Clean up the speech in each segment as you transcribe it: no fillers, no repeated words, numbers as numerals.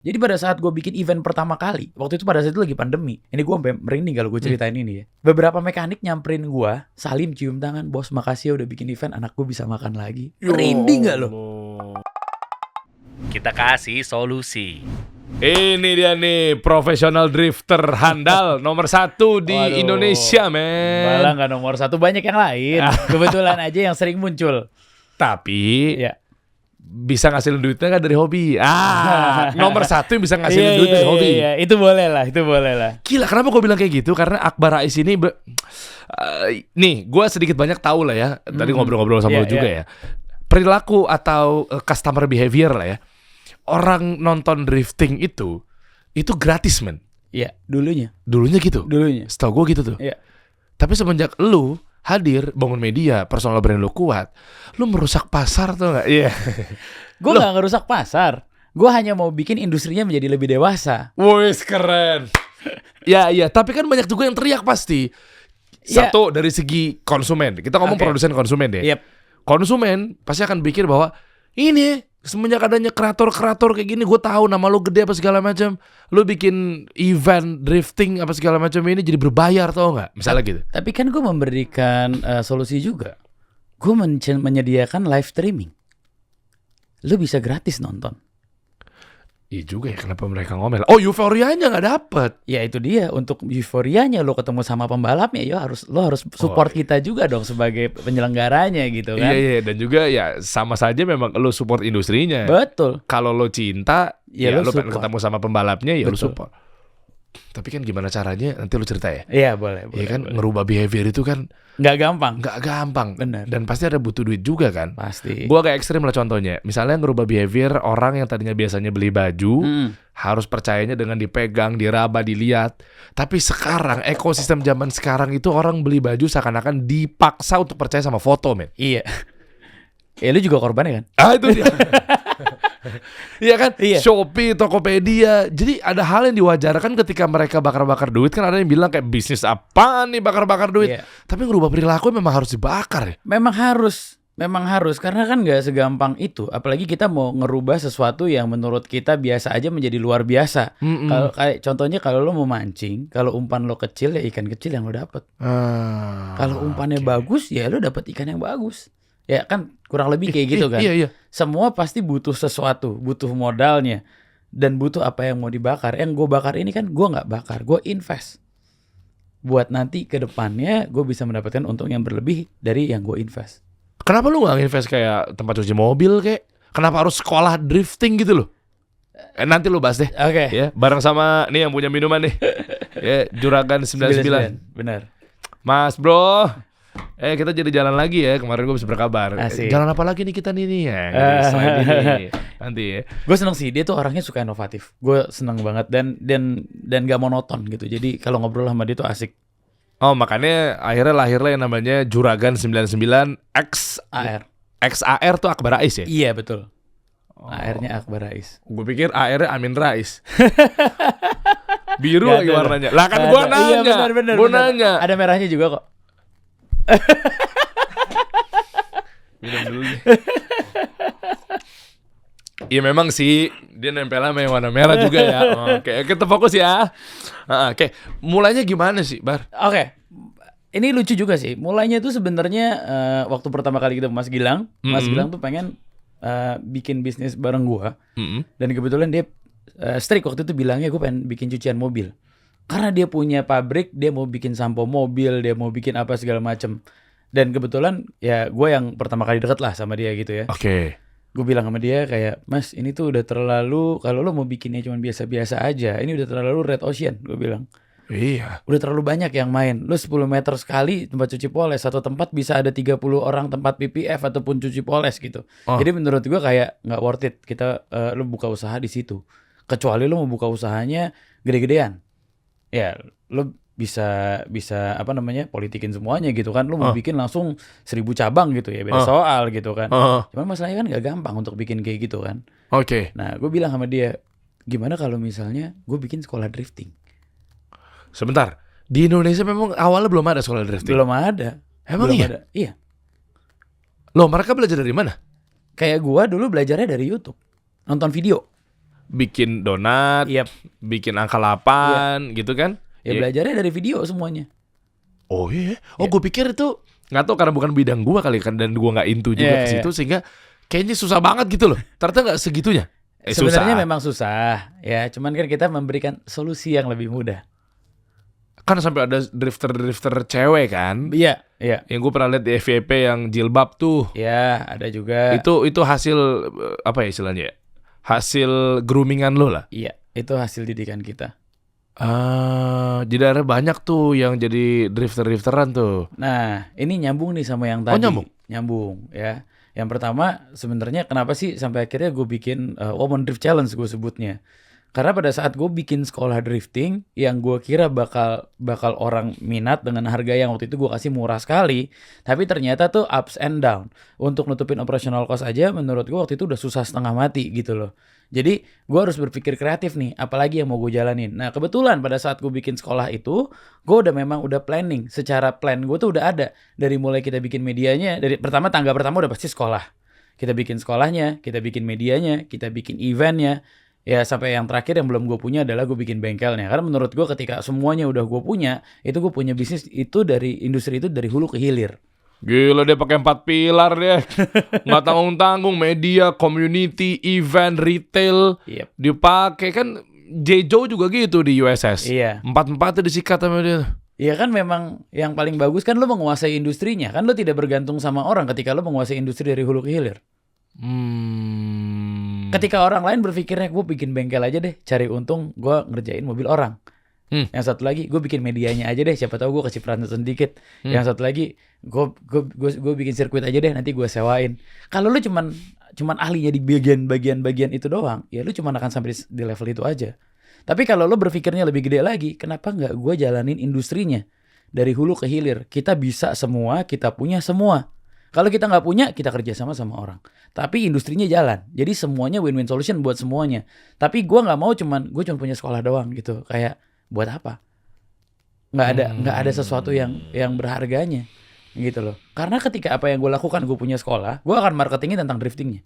Jadi pada saat gue bikin event pertama kali, waktu itu pada saat itu lagi pandemi. Ini gue sampai merinding kalau gue ceritain ini ya. Beberapa mekanik nyamperin gue, salim, cium tangan, bos makasih ya udah bikin event, anak gue bisa makan lagi. Merinding gak lo? Kita kasih solusi. Ini dia nih, profesional drifter handal nomor 1 di Waduh. Indonesia, men. Malah gak nomor 1, banyak yang lain. Kebetulan aja yang sering muncul. Tapi Ya. bisa ngasilin duitnya kan dari hobi. Nomor 1 yang bisa ngasilin duit dari hobi. Iya, itu boleh lah. Gila, kenapa gue bilang kayak gitu? Karena Akbar Rais ini nih, gue sedikit banyak tahu lah ya. Tadi ngobrol-ngobrol sama lo juga ya. Perilaku atau customer behavior lah ya. Orang nonton drifting itu gratis, men. Iya, dulunya gitu. Setahu gue gitu tuh. Iya. Tapi semenjak lu hadir, bangun media, personal brand lu kuat, lu merusak pasar tuh nggak? Iya. Gue gak ngerusak pasar. Gue hanya mau bikin industrinya menjadi lebih dewasa. Wih, keren. Ya, tapi kan banyak juga yang teriak pasti. Satu, dari segi konsumen. Kita ngomong produsen konsumen deh. Yep. Konsumen pasti akan pikir bahwa ini semenjak adanya kreator kayak gini, gue tahu nama lu gede apa segala macam, lu bikin event drifting apa segala macam ini jadi berbayar, tau nggak? Misalnya gitu. Tapi kan gue memberikan solusi juga. Gue menyediakan live streaming. Lu bisa gratis nonton. Iya juga ya, kenapa mereka ngomel? Oh, euforianya nggak dapet. Ya itu dia, untuk euforianya lo ketemu sama pembalapnya, lo harus support kita juga dong sebagai penyelenggaranya gitu kan. Iya, dan juga ya sama saja memang lo support industrinya. Betul. Kalau lo cinta, ya lo pengen support. ketemu sama pembalapnya, ya lo Betul. support. Tapi kan gimana caranya, nanti lo cerita ya. Iya boleh. Iya kan, ngerubah behavior itu kan nggak gampang. nggak gampang. Benar. Dan pasti ada butuh duit juga kan. Pasti. Gua kayak ekstrim lah contohnya. Misalnya ngerubah behavior orang yang tadinya biasanya beli baju, harus percayanya dengan dipegang, diraba, dilihat. Tapi sekarang ekosistem zaman sekarang itu orang beli baju seakan-akan dipaksa untuk percaya sama foto, men. Iya. Ya lu juga korbannya kan? Itu dia. Iya kan? Iya. Shopee, Tokopedia. Jadi ada hal yang diwajarkan ketika mereka bakar-bakar duit. Kan ada yang bilang kayak bisnis apaan nih bakar-bakar duit. Iya. Tapi ngerubah perilaku memang harus dibakar ya. Memang harus karena kan nggak segampang itu. Apalagi kita mau ngerubah sesuatu yang menurut kita biasa aja menjadi luar biasa. Kalau kayak contohnya kalau lo mau mancing, kalau umpan lo kecil ya ikan kecil yang lo dapet. Kalau umpannya bagus ya lo dapet ikan yang bagus. Ya kan kurang lebih kayak gitu kan. Iya. Semua pasti butuh sesuatu, butuh modalnya dan butuh apa yang mau dibakar. Yang gue bakar ini kan gue nggak bakar, gue invest. Buat nanti ke depannya gue bisa mendapatkan untung yang berlebih dari yang gue invest. Kenapa lu gak invest kayak tempat cuci mobil kayak? Kenapa harus sekolah drifting gitu loh? Nanti lu bahas deh. Oke. Ya, bareng sama nih yang punya minuman nih. Ya, Juragan 99. Benar. Mas bro, kita jadi jalan lagi ya. Kemarin gue bisa berkabar. Asik. Jalan apa lagi nih kita nih ya? Selain ini nanti ya. Gue seneng sih, dia tuh orangnya suka inovatif. Gue seneng banget dan gak monoton gitu. Jadi kalau ngobrol sama dia tuh asik. Oh, makanya akhirnya lahirlah yang namanya Juragan 99 AR. XAR tuh Akbar Rais ya? Iya betul. AR-nya Akbar Rais. Gue pikir AR-nya Amin Rais. Biru Gak lagi ada. warnanya. Lah kan gue nanya. Iya benar. Gue nanya. Ada merahnya juga kok. Minum dulu nih. Iya memang sih dia nempel sama yang warna merah juga ya. Oke, kita fokus ya. Oke, mulainya gimana sih, Bar? Oke. Ini lucu juga sih. Mulainya tuh sebenarnya waktu pertama kali kita Mas Gilang. Mas Gilang tuh pengen bikin bisnis bareng gua. Dan kebetulan dia strict waktu itu bilangnya gue pengen bikin cucian mobil. Karena dia punya pabrik, dia mau bikin sampo mobil, dia mau bikin apa segala macem. Dan kebetulan ya gue yang pertama kali deket lah sama dia gitu ya. Oke. Gue bilang sama dia kayak, Mas ini tuh udah terlalu, kalau lo mau bikinnya cuma biasa-biasa aja, ini udah terlalu red ocean, gue bilang. Iya. Udah terlalu banyak yang main. Lo 10 meter sekali tempat cuci poles, satu tempat bisa ada 30 orang tempat PPF ataupun cuci poles gitu. Jadi menurut gue kayak gak worth it kita lo buka usaha di situ. Kecuali lo mau buka usahanya gede-gedean. Ya lo bisa apa namanya politikin semuanya gitu kan. Lu mau bikin langsung 1000 cabang gitu ya, beda soal gitu kan. Cuman masalahnya kan gak gampang untuk bikin kayak gitu kan. Oke. Nah gue bilang sama dia, gimana kalau misalnya gue bikin sekolah drifting. Sebentar, di Indonesia memang awalnya belum ada sekolah drifting? Belum ada. Emang belum iya? ada. Iya. Loh, mereka belajar dari mana? Kayak gue dulu belajarnya dari YouTube, nonton video. bikin donat, Yep. bikin angka 8 gitu kan? Ya belajarnya dari video semuanya. Oh iya. Oh gue pikir itu nggak tahu karena bukan bidang gue kali kan dan gue nggak into juga ke situ sehingga kayaknya susah banget gitu loh. Ternyata nggak segitunya. Sebenarnya Susah. memang susah ya, cuman kan kita memberikan solusi yang lebih mudah. Kan sampai ada drifter cewek kan? Iya, iya. Yang gue pernah lihat di FYP yang jilbab tuh. Ya, ada juga. Itu hasil apa ya istilahnya ya? Hasil groomingan lo lah. Iya, itu hasil didikan kita. Jadi ada banyak tuh yang jadi drifteran tuh. Nah, ini nyambung nih sama yang tadi. nyambung? Nyambung ya. Yang pertama sebenarnya kenapa sih sampai akhirnya gue bikin Women Drift Challenge gue sebutnya. Karena pada saat gue bikin sekolah drifting yang gue kira bakal orang minat dengan harga yang waktu itu gue kasih murah sekali, tapi ternyata tuh ups and down. Untuk nutupin operational cost aja menurut gue waktu itu udah susah setengah mati gitu loh. Jadi gue harus berpikir kreatif nih, apalagi yang mau gue jalanin. Nah kebetulan pada saat gue bikin sekolah itu, gue memang udah planning. Secara plan gue tuh udah ada. Dari mulai kita bikin medianya, dari tangga pertama udah pasti sekolah. Kita bikin sekolahnya, kita bikin medianya, kita bikin eventnya. Ya sampai yang terakhir yang belum gue punya adalah gue bikin bengkelnya. Karena menurut gue ketika semuanya udah gue punya, itu gue punya bisnis itu dari industri itu dari hulu ke hilir. Gila dia pakai 4 pilar dia. Nggak tanggung-tanggung, media, community, event, retail. Yep. Dipakai kan Jejo juga gitu di USS. Iya. 4-4 disikat sama dia. Iya kan memang yang paling bagus kan lo menguasai industrinya. Kan lo tidak bergantung sama orang ketika lo menguasai industri dari hulu ke hilir. Ketika orang lain berpikirnya gue bikin bengkel aja deh, cari untung, gue ngerjain mobil orang. Yang satu lagi gue bikin medianya aja deh, siapa tahu gue kecipratan sedikit. Yang satu lagi gue bikin sirkuit aja deh, nanti gue sewain. Kalau lu cuman ahlinya di bagian itu doang, ya lu cuman akan sampai di level itu aja. Tapi kalau lu berpikirnya lebih gede lagi, kenapa nggak gue jalanin industrinya dari hulu ke hilir? Kita bisa semua, kita punya semua. Kalau kita nggak punya, kita kerja sama orang. Tapi industrinya jalan. Jadi semuanya win-win solution buat semuanya. Tapi gue nggak mau gue cuma punya sekolah doang gitu. Kayak buat apa? Nggak ada sesuatu yang berharganya gitu loh. Karena ketika apa yang gue lakukan, gue punya sekolah, gue akan marketingin tentang driftingnya.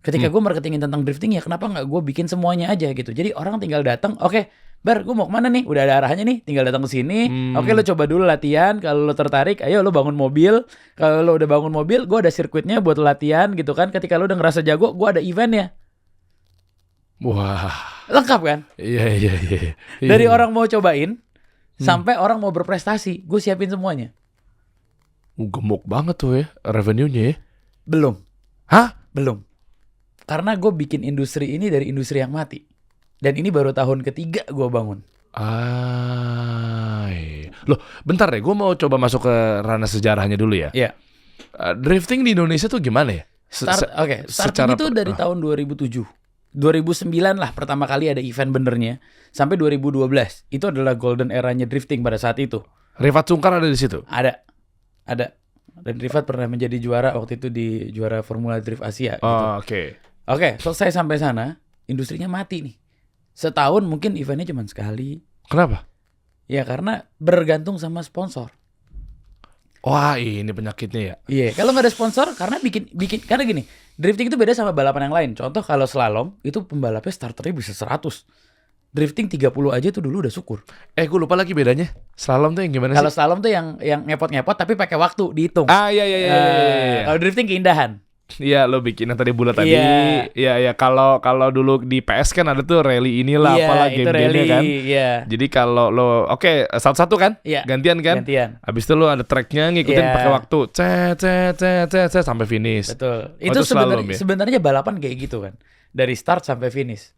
Ketika gue marketingin tentang driftingnya, kenapa nggak gue bikin semuanya aja gitu? Jadi orang tinggal datang, oke, Bar, gue mau kemana nih? Udah ada arahnya nih, tinggal datang ke sini. Oke, lo coba dulu latihan. Kalau lo tertarik, ayo lo bangun mobil. Kalau lo udah bangun mobil, gue ada sirkuitnya buat latihan gitu kan. Ketika lo udah ngerasa jago, gue ada eventnya. Wah, lengkap kan? Iya. Dari orang mau cobain sampai orang mau berprestasi, gue siapin semuanya. Gemuk banget tuh ya revenue-nya ya. Belum. Hah? Belum. Karena gue bikin industri ini dari industri yang mati. Dan ini baru tahun ketiga gue bangun. Loh, bentar deh, gue mau coba masuk ke ranah sejarahnya dulu ya. Iya. Drifting di Indonesia tuh gimana ya? Starting itu dari tahun 2007. 2009 lah pertama kali ada event benernya. Sampai 2012. Itu adalah golden eranya drifting pada saat itu. Rifat Sungkar ada di situ? Ada. Dan Rifat pernah menjadi juara waktu itu di juara Formula Drift Asia. Oh, gitu. Oke, selesai sampai sana, industrinya mati nih. Setahun mungkin eventnya cuma sekali. Kenapa? Ya karena bergantung sama sponsor. Wah, ini penyakitnya ya. Iya, kalau nggak ada sponsor karena bikin karena gini, drifting itu beda sama balapan yang lain. Contoh kalau slalom itu pembalapnya starternya bisa 100. Drifting 30 aja tuh dulu udah syukur. Gue lupa lagi bedanya. Slalom tuh yang gimana sih? Kalau slalom tuh yang ngepot-ngepot tapi pakai waktu dihitung. Iya. Kalau drifting keindahan. Iya, lo bikin yang tadi bulat tadi. Iya. Iya. Kalau dulu di PS kan ada tuh rally inilah apalah game-gamenya kan. Iya. Jadi kalau lo satu-satu kan? Iya. Gantian kan? Gantian. Habis itu lo ada tracknya ngikutin pakai waktu. Cet sampai finish. Betul. Itu sebenarnya balapan kayak gitu kan. Dari start sampai finish.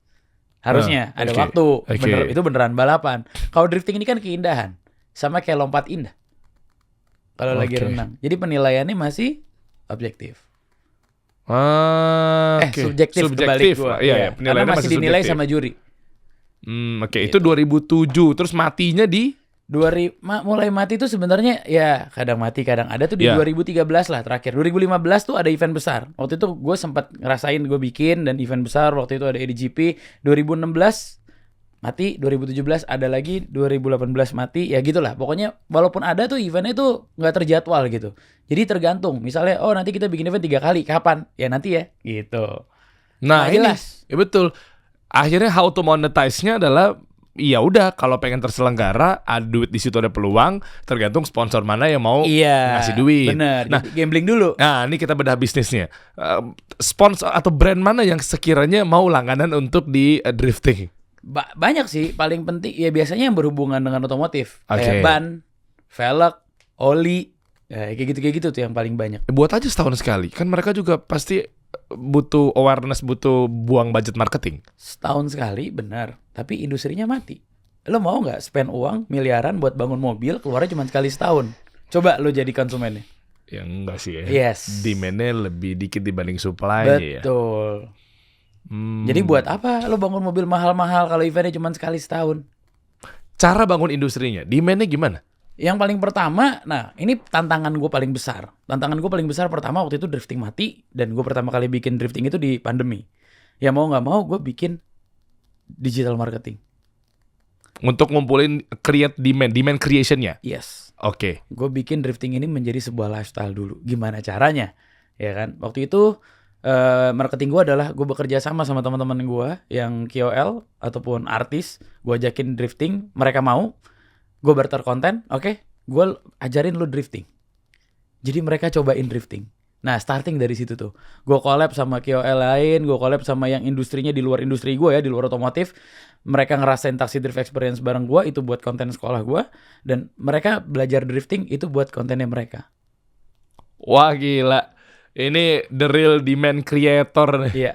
Harusnya ada waktu. Bener, itu beneran balapan. Kalau drifting ini kan keindahan. Sama kayak lompat indah. Kalau lagi renang. Jadi penilaiannya masih objektif. Subjektif kebalik gua. Iya, karena masih dinilai sama juri. Itu 2007. Terus matinya di mulai mati itu sebenarnya ya kadang mati kadang ada tuh di 2013 lah terakhir. 2015 tuh ada event besar. Waktu itu gue sempat ngerasain gue bikin dan event besar. Waktu itu ada EDGP. 2016 mati, 2017 ada lagi, 2018 mati, ya gitulah. Pokoknya walaupun ada tuh eventnya tuh nggak terjadwal gitu. Jadi tergantung. Misalnya, nanti kita bikin event 3 kali, kapan? Ya nanti ya, gitu. Nah ini, jelas. Ya betul. Akhirnya how to monetize-nya adalah ya udah kalau pengen terselenggara, ada duit di situ, ada peluang, tergantung sponsor mana yang mau ngasih duit. Bener. Nah, Jadi gambling dulu. Nah, ini kita bedah bisnisnya. Sponsor atau brand mana yang sekiranya mau langganan untuk di drifting? Banyak sih, paling penting ya biasanya yang berhubungan dengan otomotif. Oke. Kayak ban, velg, oli, kayak gitu tuh yang paling banyak. Buat aja setahun sekali. Kan mereka juga pasti butuh awareness, butuh buang budget marketing. Setahun sekali, benar. Tapi industrinya mati. Lo mau nggak spend uang miliaran buat bangun mobil, keluarnya cuma sekali setahun? Coba lo jadi konsumennya. Ya enggak sih ya. Yes. Demand-nya lebih dikit dibanding supply-nya ya. Betul. Jadi buat apa lo bangun mobil mahal-mahal kalau eventnya cuma sekali setahun? Cara bangun industrinya, demand-nya gimana? Yang paling pertama, nah ini tantangan gue paling besar. Tantangan gue paling besar pertama waktu itu drifting mati. Dan gue pertama kali bikin drifting itu di pandemi. Ya mau gak mau gue bikin digital marketing. Untuk ngumpulin create demand creation-nya? Yes. Oke. Gue bikin drifting ini menjadi sebuah lifestyle dulu. Gimana caranya? Ya kan? Waktu itu marketing gue adalah gue bekerja sama teman-teman gue yang KOL ataupun artis. Gue ajakin drifting, mereka mau. Gue barter konten, oke, gue ajarin lu drifting. Jadi mereka cobain drifting. Nah, starting dari situ tuh. Gue collab sama KOL lain, gue collab sama yang industrinya di luar industri gue ya, di luar otomotif. Mereka ngerasain taxi drift experience bareng gue, itu buat konten sekolah gue. Dan mereka belajar drifting, itu buat kontennya mereka. Wah gila, ini the real demand creator nih. Iya.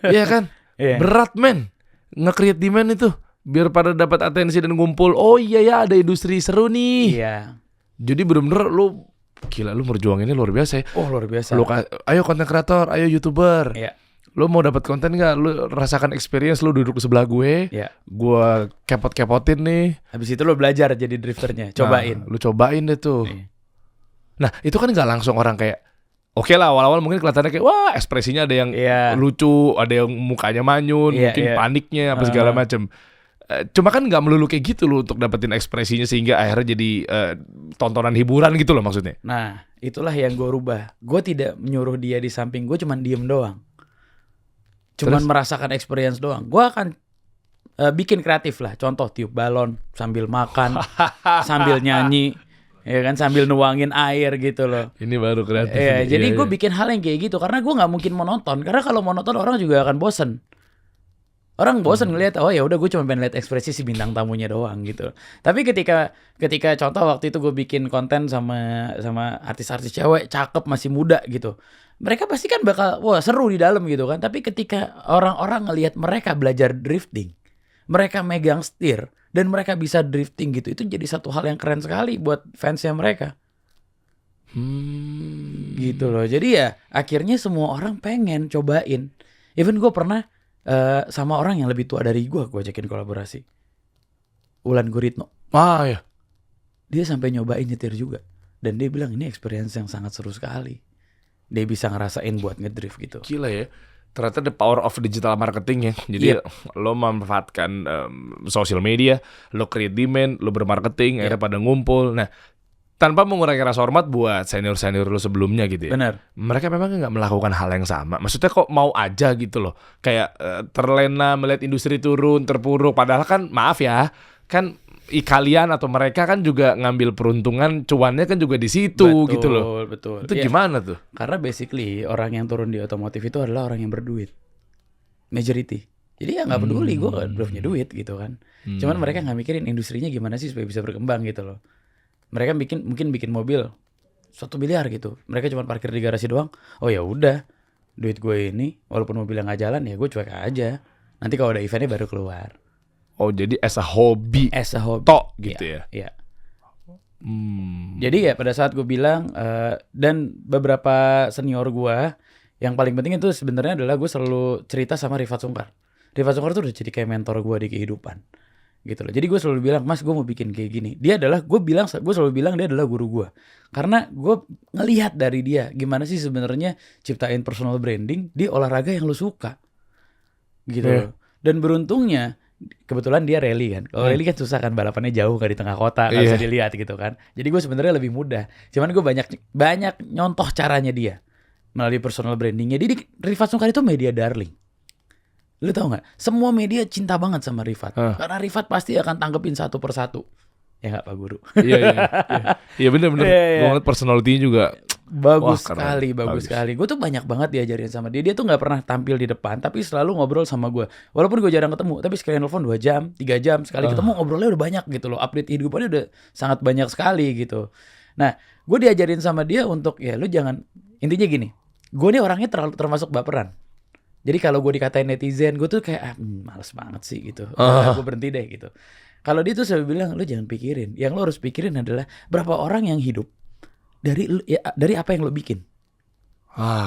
Iya kan? Iya. Berat men, nge-create demand itu. Biar pada dapat atensi dan ngumpul. Oh iya ya, ada industri seru nih. Iya. Jadi bener-bener lu gila, lu merjuanginnya luar biasa ya. Oh luar biasa. Lu ayo konten kreator, ayo YouTuber. Iya. Lu mau dapat konten nggak? Lu rasakan experience, lu duduk di sebelah gue. Iya. Gue kepot-kepotin nih. Habis itu lo belajar jadi drifternya. Cobain. Nah, lu cobain deh tuh. Iya. Nah itu kan nggak langsung orang kayak oke lah, awal-awal mungkin kelihatannya kayak wah ekspresinya ada yang lucu, ada yang mukanya manyun, mungkin paniknya apa segala macem. Cuma kan nggak melulu kayak gitu loh untuk dapetin ekspresinya sehingga akhirnya jadi tontonan hiburan gitu loh maksudnya. Nah itulah yang gue rubah. Gue tidak menyuruh dia di samping gue, cuman diem doang. Cuman merasakan experience doang. Gue akan bikin kreatif lah. Contoh tiup balon sambil makan, sambil nyanyi, ya kan, sambil nuangin air gitu loh. Ini baru kreatif. Jadi gue bikin hal yang kayak gitu karena gue nggak mungkin monoton. Karena kalau monoton orang juga akan bosen. Orang bosan ngelihat, oh ya udah gue cuma pengen lihat ekspresi si bintang tamunya doang gitu. Tapi ketika contoh waktu itu gue bikin konten sama artis-artis cewek cakep masih muda gitu. Mereka pasti kan bakal wah seru di dalam gitu kan. Tapi ketika orang-orang ngelihat mereka belajar drifting, mereka megang setir dan mereka bisa drifting gitu, itu jadi satu hal yang keren sekali buat fansnya mereka. Gitu loh. Jadi ya akhirnya semua orang pengen cobain. Even gue pernah sama orang yang lebih tua dari gue ajakin kolaborasi. Wulan Guritno. Ah ya. Dia sampai nyobain nyetir juga. Dan dia bilang ini experience yang sangat seru sekali. Dia bisa ngerasain buat ngedrift gitu. Gila ya. Ternyata the power of digital marketing ya. Jadi lo memanfaatkan social media, lo create demand, lo bermarketing, akhirnya pada ngumpul. Nah, tanpa mengurangi rasa hormat buat senior-senior lo sebelumnya gitu ya. Benar. Mereka memang nggak melakukan hal yang sama. Maksudnya kok mau aja gitu loh. Kayak terlena melihat industri turun, terpuruk. Padahal kan maaf ya, kan kalian atau mereka kan juga ngambil peruntungan, cuannya kan juga di situ gitu loh. Betul. Itu gimana tuh? Karena basically orang yang turun di otomotif itu adalah orang yang berduit. Majority. Jadi ya nggak peduli, gue belum punya duit gitu kan. Cuman mereka nggak mikirin industrinya gimana sih supaya bisa berkembang gitu loh. Mereka mungkin bikin mobil 1 miliar gitu. Mereka cuma parkir di garasi doang. Oh ya udah, duit gue ini walaupun mobilnya nggak jalan ya gue cuek aja. Nanti kalau ada eventnya baru keluar. Oh jadi as a hobby. As a hobby. Tok gitu ya. Iya. Jadi ya pada saat gue bilang dan beberapa senior gue yang paling penting itu sebenarnya adalah gue selalu cerita sama Rifat Sungkar. Rifat Sungkar tuh udah jadi kayak mentor gue di kehidupan. Gitu loh. Jadi gue selalu bilang, Mas gue mau bikin kayak gini. Gue selalu bilang dia adalah guru gue. Karena gue ngelihat dari dia gimana sih sebenarnya ciptain personal branding di olahraga yang lu suka. Gitu loh. Dan beruntungnya kebetulan dia rally kan. Kalau rally kan susah kan, balapannya jauh, gak di tengah kota, gak bisa dilihat gitu kan. Jadi gue sebenarnya lebih mudah. Cuman gue banyak nyontoh caranya dia melalui personal brandingnya. Jadi Rifat Sungkar itu media darling. Lu tau nggak? Semua media cinta banget sama Rifat. Ah. Karena Rifat pasti akan tanggepin satu persatu. Ya nggak Pak Guru? Iya, iya. Iya bener-bener. Iya, iya. Gue ngeliat personality-nya juga. Bagus Wah, keren. sekali, bagus sekali. Gue tuh banyak banget diajarin sama dia. Dia tuh nggak pernah tampil di depan, tapi selalu ngobrol sama gue. Walaupun gue jarang ketemu, tapi sekali nelfon 2 jam, 3 jam. Sekali ketemu ngobrolnya udah banyak gitu loh. Update hidupannya udah sangat banyak sekali gitu. Nah, gue diajarin sama dia untuk, ya lu jangan, intinya gini. Gue nih orangnya termasuk baperan. Jadi kalau gue dikatain netizen, gue tuh kayak, males banget sih gitu. Gue berhenti deh gitu. Kalau dia tuh selalu bilang, lu jangan pikirin. Yang lo harus pikirin adalah berapa orang yang hidup dari apa yang lo bikin.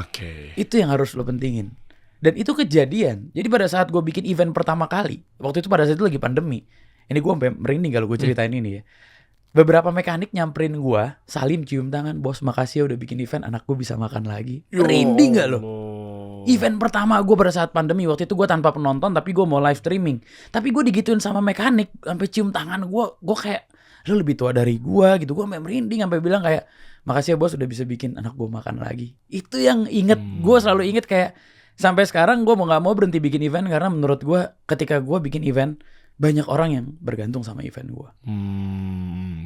Oke. Itu yang harus lo pentingin. Dan itu kejadian. Jadi pada saat gue bikin event pertama kali, waktu itu pada saat itu lagi pandemi. Ini gue sampai merinding kalau gue ceritain ini ya. Beberapa mekanik nyamperin gue, salim, cium tangan, bos makasih ya udah bikin event, anak gue bisa makan lagi. Merinding gak lo? Event pertama gue pada saat pandemi, waktu itu gue tanpa penonton tapi gue mau live streaming. Tapi gue digituin sama mekanik, sampai cium tangan gue kayak, lu lebih tua dari gue gitu. Gue sampai merinding, sampai bilang kayak, makasih ya bos udah bisa bikin anak gue makan lagi. Itu yang inget, gue selalu inget kayak, sampai sekarang gue mau gak mau berhenti bikin event. Karena menurut gue ketika gue bikin event, banyak orang yang bergantung sama event gue.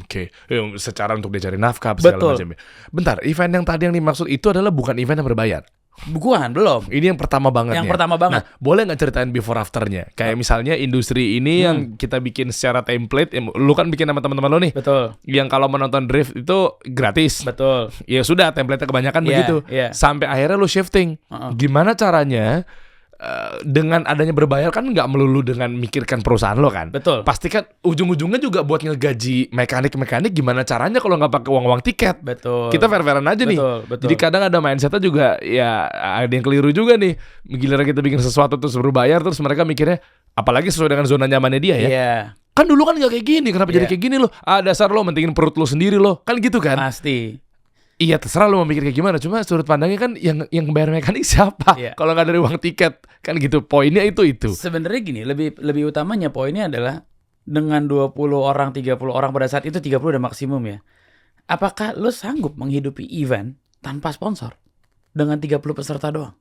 Oke. Secara untuk dia cari nafkah segala macam. Bentar, event yang tadi yang dimaksud itu adalah bukan event yang berbayar. Bukan, belum. Ini yang pertama banget. Yang pertama banget. Nah, boleh nggak ceritain before afternya? Kayak misalnya industri ini yang kita bikin secara template, lu kan bikin sama teman-teman lu nih. Betul. Yang kalau menonton drift itu gratis. Betul. Ya sudah, template kebanyakan begitu. Yeah. Sampai akhirnya lu shifting. Gimana caranya? Dengan adanya berbayar kan nggak melulu dengan mikirkan perusahaan lo kan. Betul. Pasti kan ujung-ujungnya juga buat ngegaji mekanik-mekanik. Gimana caranya kalau nggak pakai uang tiket? Betul. Kita fair-fairan aja nih. Betul. Jadi kadang ada mindsetnya juga ya ada yang keliru juga nih. Giliran kita bikin sesuatu terus berbayar, terus mereka mikirnya apalagi sesuai dengan zona nyamannya dia ya. Iya. Kan dulu kan nggak kayak gini. Kenapa jadi kayak gini lo? Dasar lo mentingin perut lo sendiri lo. Kan gitu kan? Pasti. Iya terserah lo mau mikir kayak gimana. Cuma sudut pandangnya kan yang bayar mekanik siapa? Iya. Kalau nggak dari uang tiket kan gitu. Poinnya itu. Sebenarnya gini, lebih utamanya poinnya adalah dengan 20 orang, 30 orang pada saat itu 30 udah maksimum ya. Apakah lo sanggup menghidupi event tanpa sponsor dengan 30 peserta doang?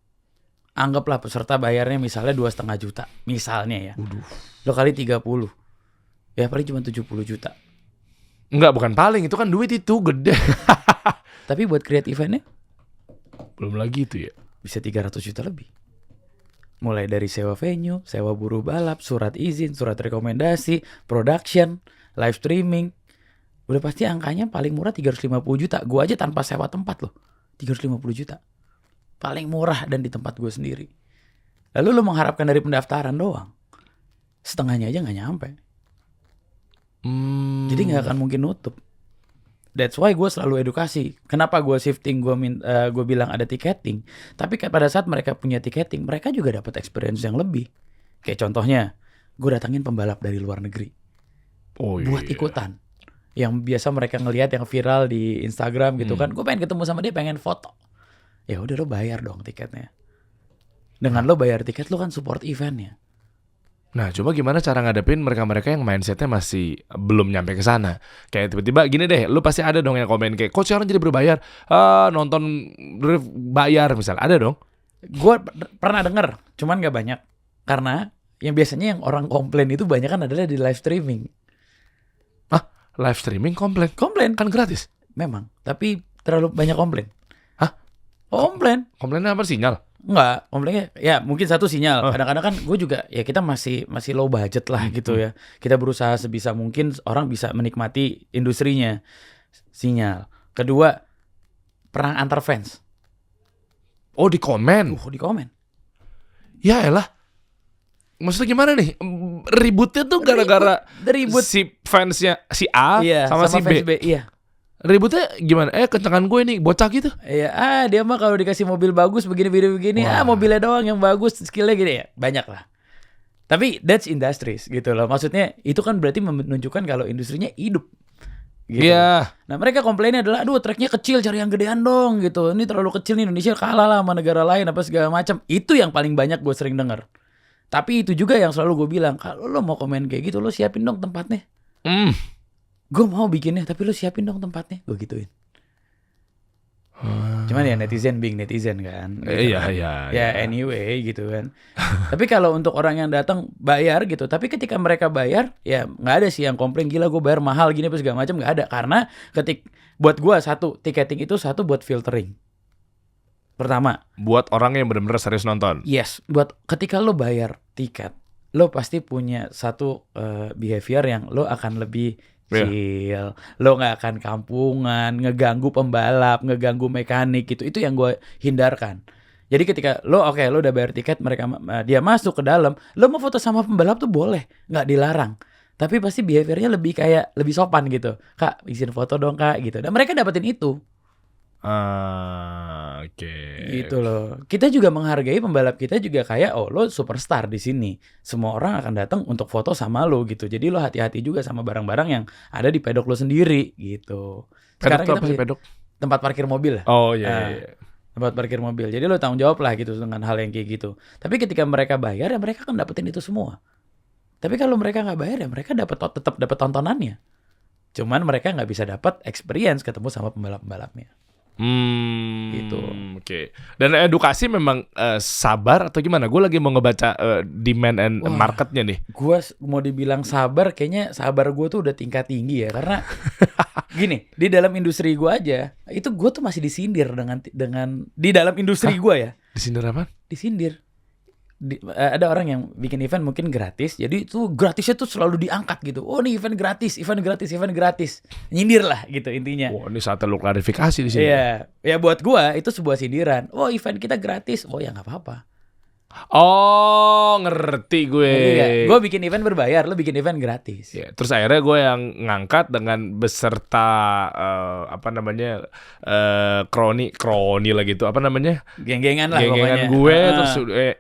Anggaplah peserta bayarnya misalnya 2,5 juta misalnya ya. Lo kali 30. Ya paling cuma 70 juta. Enggak, bukan paling. Itu kan duit itu gede. Tapi buat create eventnya belum lagi itu ya. bisa 300 juta lebih. Mulai dari sewa venue, sewa buruh balap, surat izin, surat rekomendasi, production, live streaming. Udah pasti angkanya paling murah 350 juta. Gue aja tanpa sewa tempat loh, 350 juta. Paling murah dan di tempat gue sendiri. Lalu lo mengharapkan dari pendaftaran doang, setengahnya aja gak nyampe. Jadi gak akan mungkin nutup. That's why gue selalu edukasi. Kenapa gue shifting, gue bilang ada tiketing. Tapi pada saat mereka punya tiketing, mereka juga dapat experience yang lebih. Kayak contohnya, gue datangin pembalap dari luar negeri. Buat ikutan. Yang biasa mereka ngelihat yang viral di Instagram gitu kan. Gue pengen ketemu sama dia, pengen foto. Ya udah lo bayar dong tiketnya. Dengan lo bayar tiket, lo kan support eventnya. Nah, coba gimana cara ngadepin mereka-mereka yang mindsetnya masih belum nyampe ke sana. Kayak tiba-tiba gini deh, lu pasti ada dong yang komen kayak, kok sekarang jadi berbayar? Nonton bayar misal, ada dong? Gue pernah denger, cuman gak banyak. Karena yang biasanya yang orang komplain itu banyak kan adalah di live streaming. Live streaming komplain? Komplain. Kan gratis? Memang, tapi terlalu banyak komplain. Hah? Komplain? Komplainnya apa, sinyal? Enggak, komplainnya ya mungkin satu sinyal. Kadang-kadang kan gue juga ya kita masih low budget lah gitu ya. Kita berusaha sebisa mungkin orang bisa menikmati industrinya. Sinyal. Kedua, perang antar fans. Oh, di komen? Di komen. Ya elah. Maksudnya gimana nih? Ributnya tuh gara-gara ribut si fansnya si A sama si fans B. Iya. Ributnya gimana? Kencengan gue nih bocah gitu. Iya, dia mah kalau dikasih mobil bagus begini, mobilnya doang yang bagus, skillnya gini ya. Banyak lah. Tapi that's industries gitu loh. Maksudnya itu kan berarti menunjukkan kalau industrinya hidup. Gitu. Iya. Nah mereka komplainnya adalah, aduh tracknya kecil, cari yang gedean dong gitu. Ini terlalu kecil nih, Indonesia kalah lah sama negara lain apa segala macam. Itu yang paling banyak gue sering denger. Tapi itu juga yang selalu gue bilang, kalau lo mau komen kayak gitu, lo siapin dong tempatnya. Gue mau bikinnya, tapi lu siapin dong tempatnya. Gue gituin. Cuman ya netizen being netizen kan. Iya. Ya anyway gitu kan. Tapi kalau untuk orang yang datang bayar gitu, tapi ketika mereka bayar ya nggak ada sih yang komplain gila gue bayar mahal gini apa segala macam, nggak ada. Karena buat gue tiketing itu buat filtering. Pertama, buat orang yang benar-benar serius nonton. yes, buat ketika lo bayar tiket, lo pasti punya satu behavior yang lo akan lebih chill, lo nggak akan kampungan, ngeganggu pembalap, ngeganggu mekanik gitu. Itu yang gue hindarkan. Jadi ketika lo udah bayar tiket, dia masuk ke dalam, lo mau foto sama pembalap tuh boleh, nggak dilarang. Tapi pasti behaviornya lebih sopan gitu. Kak, izin foto dong kak gitu. Dan mereka dapetin itu. Oke. Gitu loh. Kita juga menghargai pembalap kita juga kayak lo superstar di sini. Semua orang akan datang untuk foto sama lo gitu. Jadi lo hati-hati juga sama barang-barang yang ada di pedok lo sendiri gitu. Sekarang kita pedok? Tempat parkir mobil lah. Oh iya. Tempat parkir mobil. Jadi lo tanggung jawab lah gitu dengan hal yang kayak gitu. Tapi ketika mereka bayar ya mereka akan dapetin itu semua. Tapi kalau mereka nggak bayar ya mereka tetap dapat tontonannya. Cuman mereka nggak bisa dapat experience ketemu sama pembalap-pembalapnya. Gitu. Oke. Dan edukasi memang sabar atau gimana? Gue lagi mau ngebaca demand and marketnya nih. Gue mau dibilang sabar, kayaknya sabar gue tuh udah tingkat tinggi ya. Karena gini, di dalam industri gue aja, itu gue tuh masih disindir dengan di dalam industri gue ya. Disindir apa? Disindir. Ada orang yang bikin event mungkin gratis, jadi itu gratisnya tuh selalu diangkat gitu. Oh nih event gratis. Nyindir lah gitu intinya. Wah, ini saatnya lu klarifikasi di sini. Iya, ya buat gua itu sebuah sindiran. Oh event kita gratis, oh ya nggak apa-apa. Oh, ngerti gue. Gue bikin event berbayar, lo bikin event gratis. Ya, terus akhirnya gue yang ngangkat dengan beserta kroni lah gitu, Geng-gengan lah geng-gengan pokoknya. gue. Terus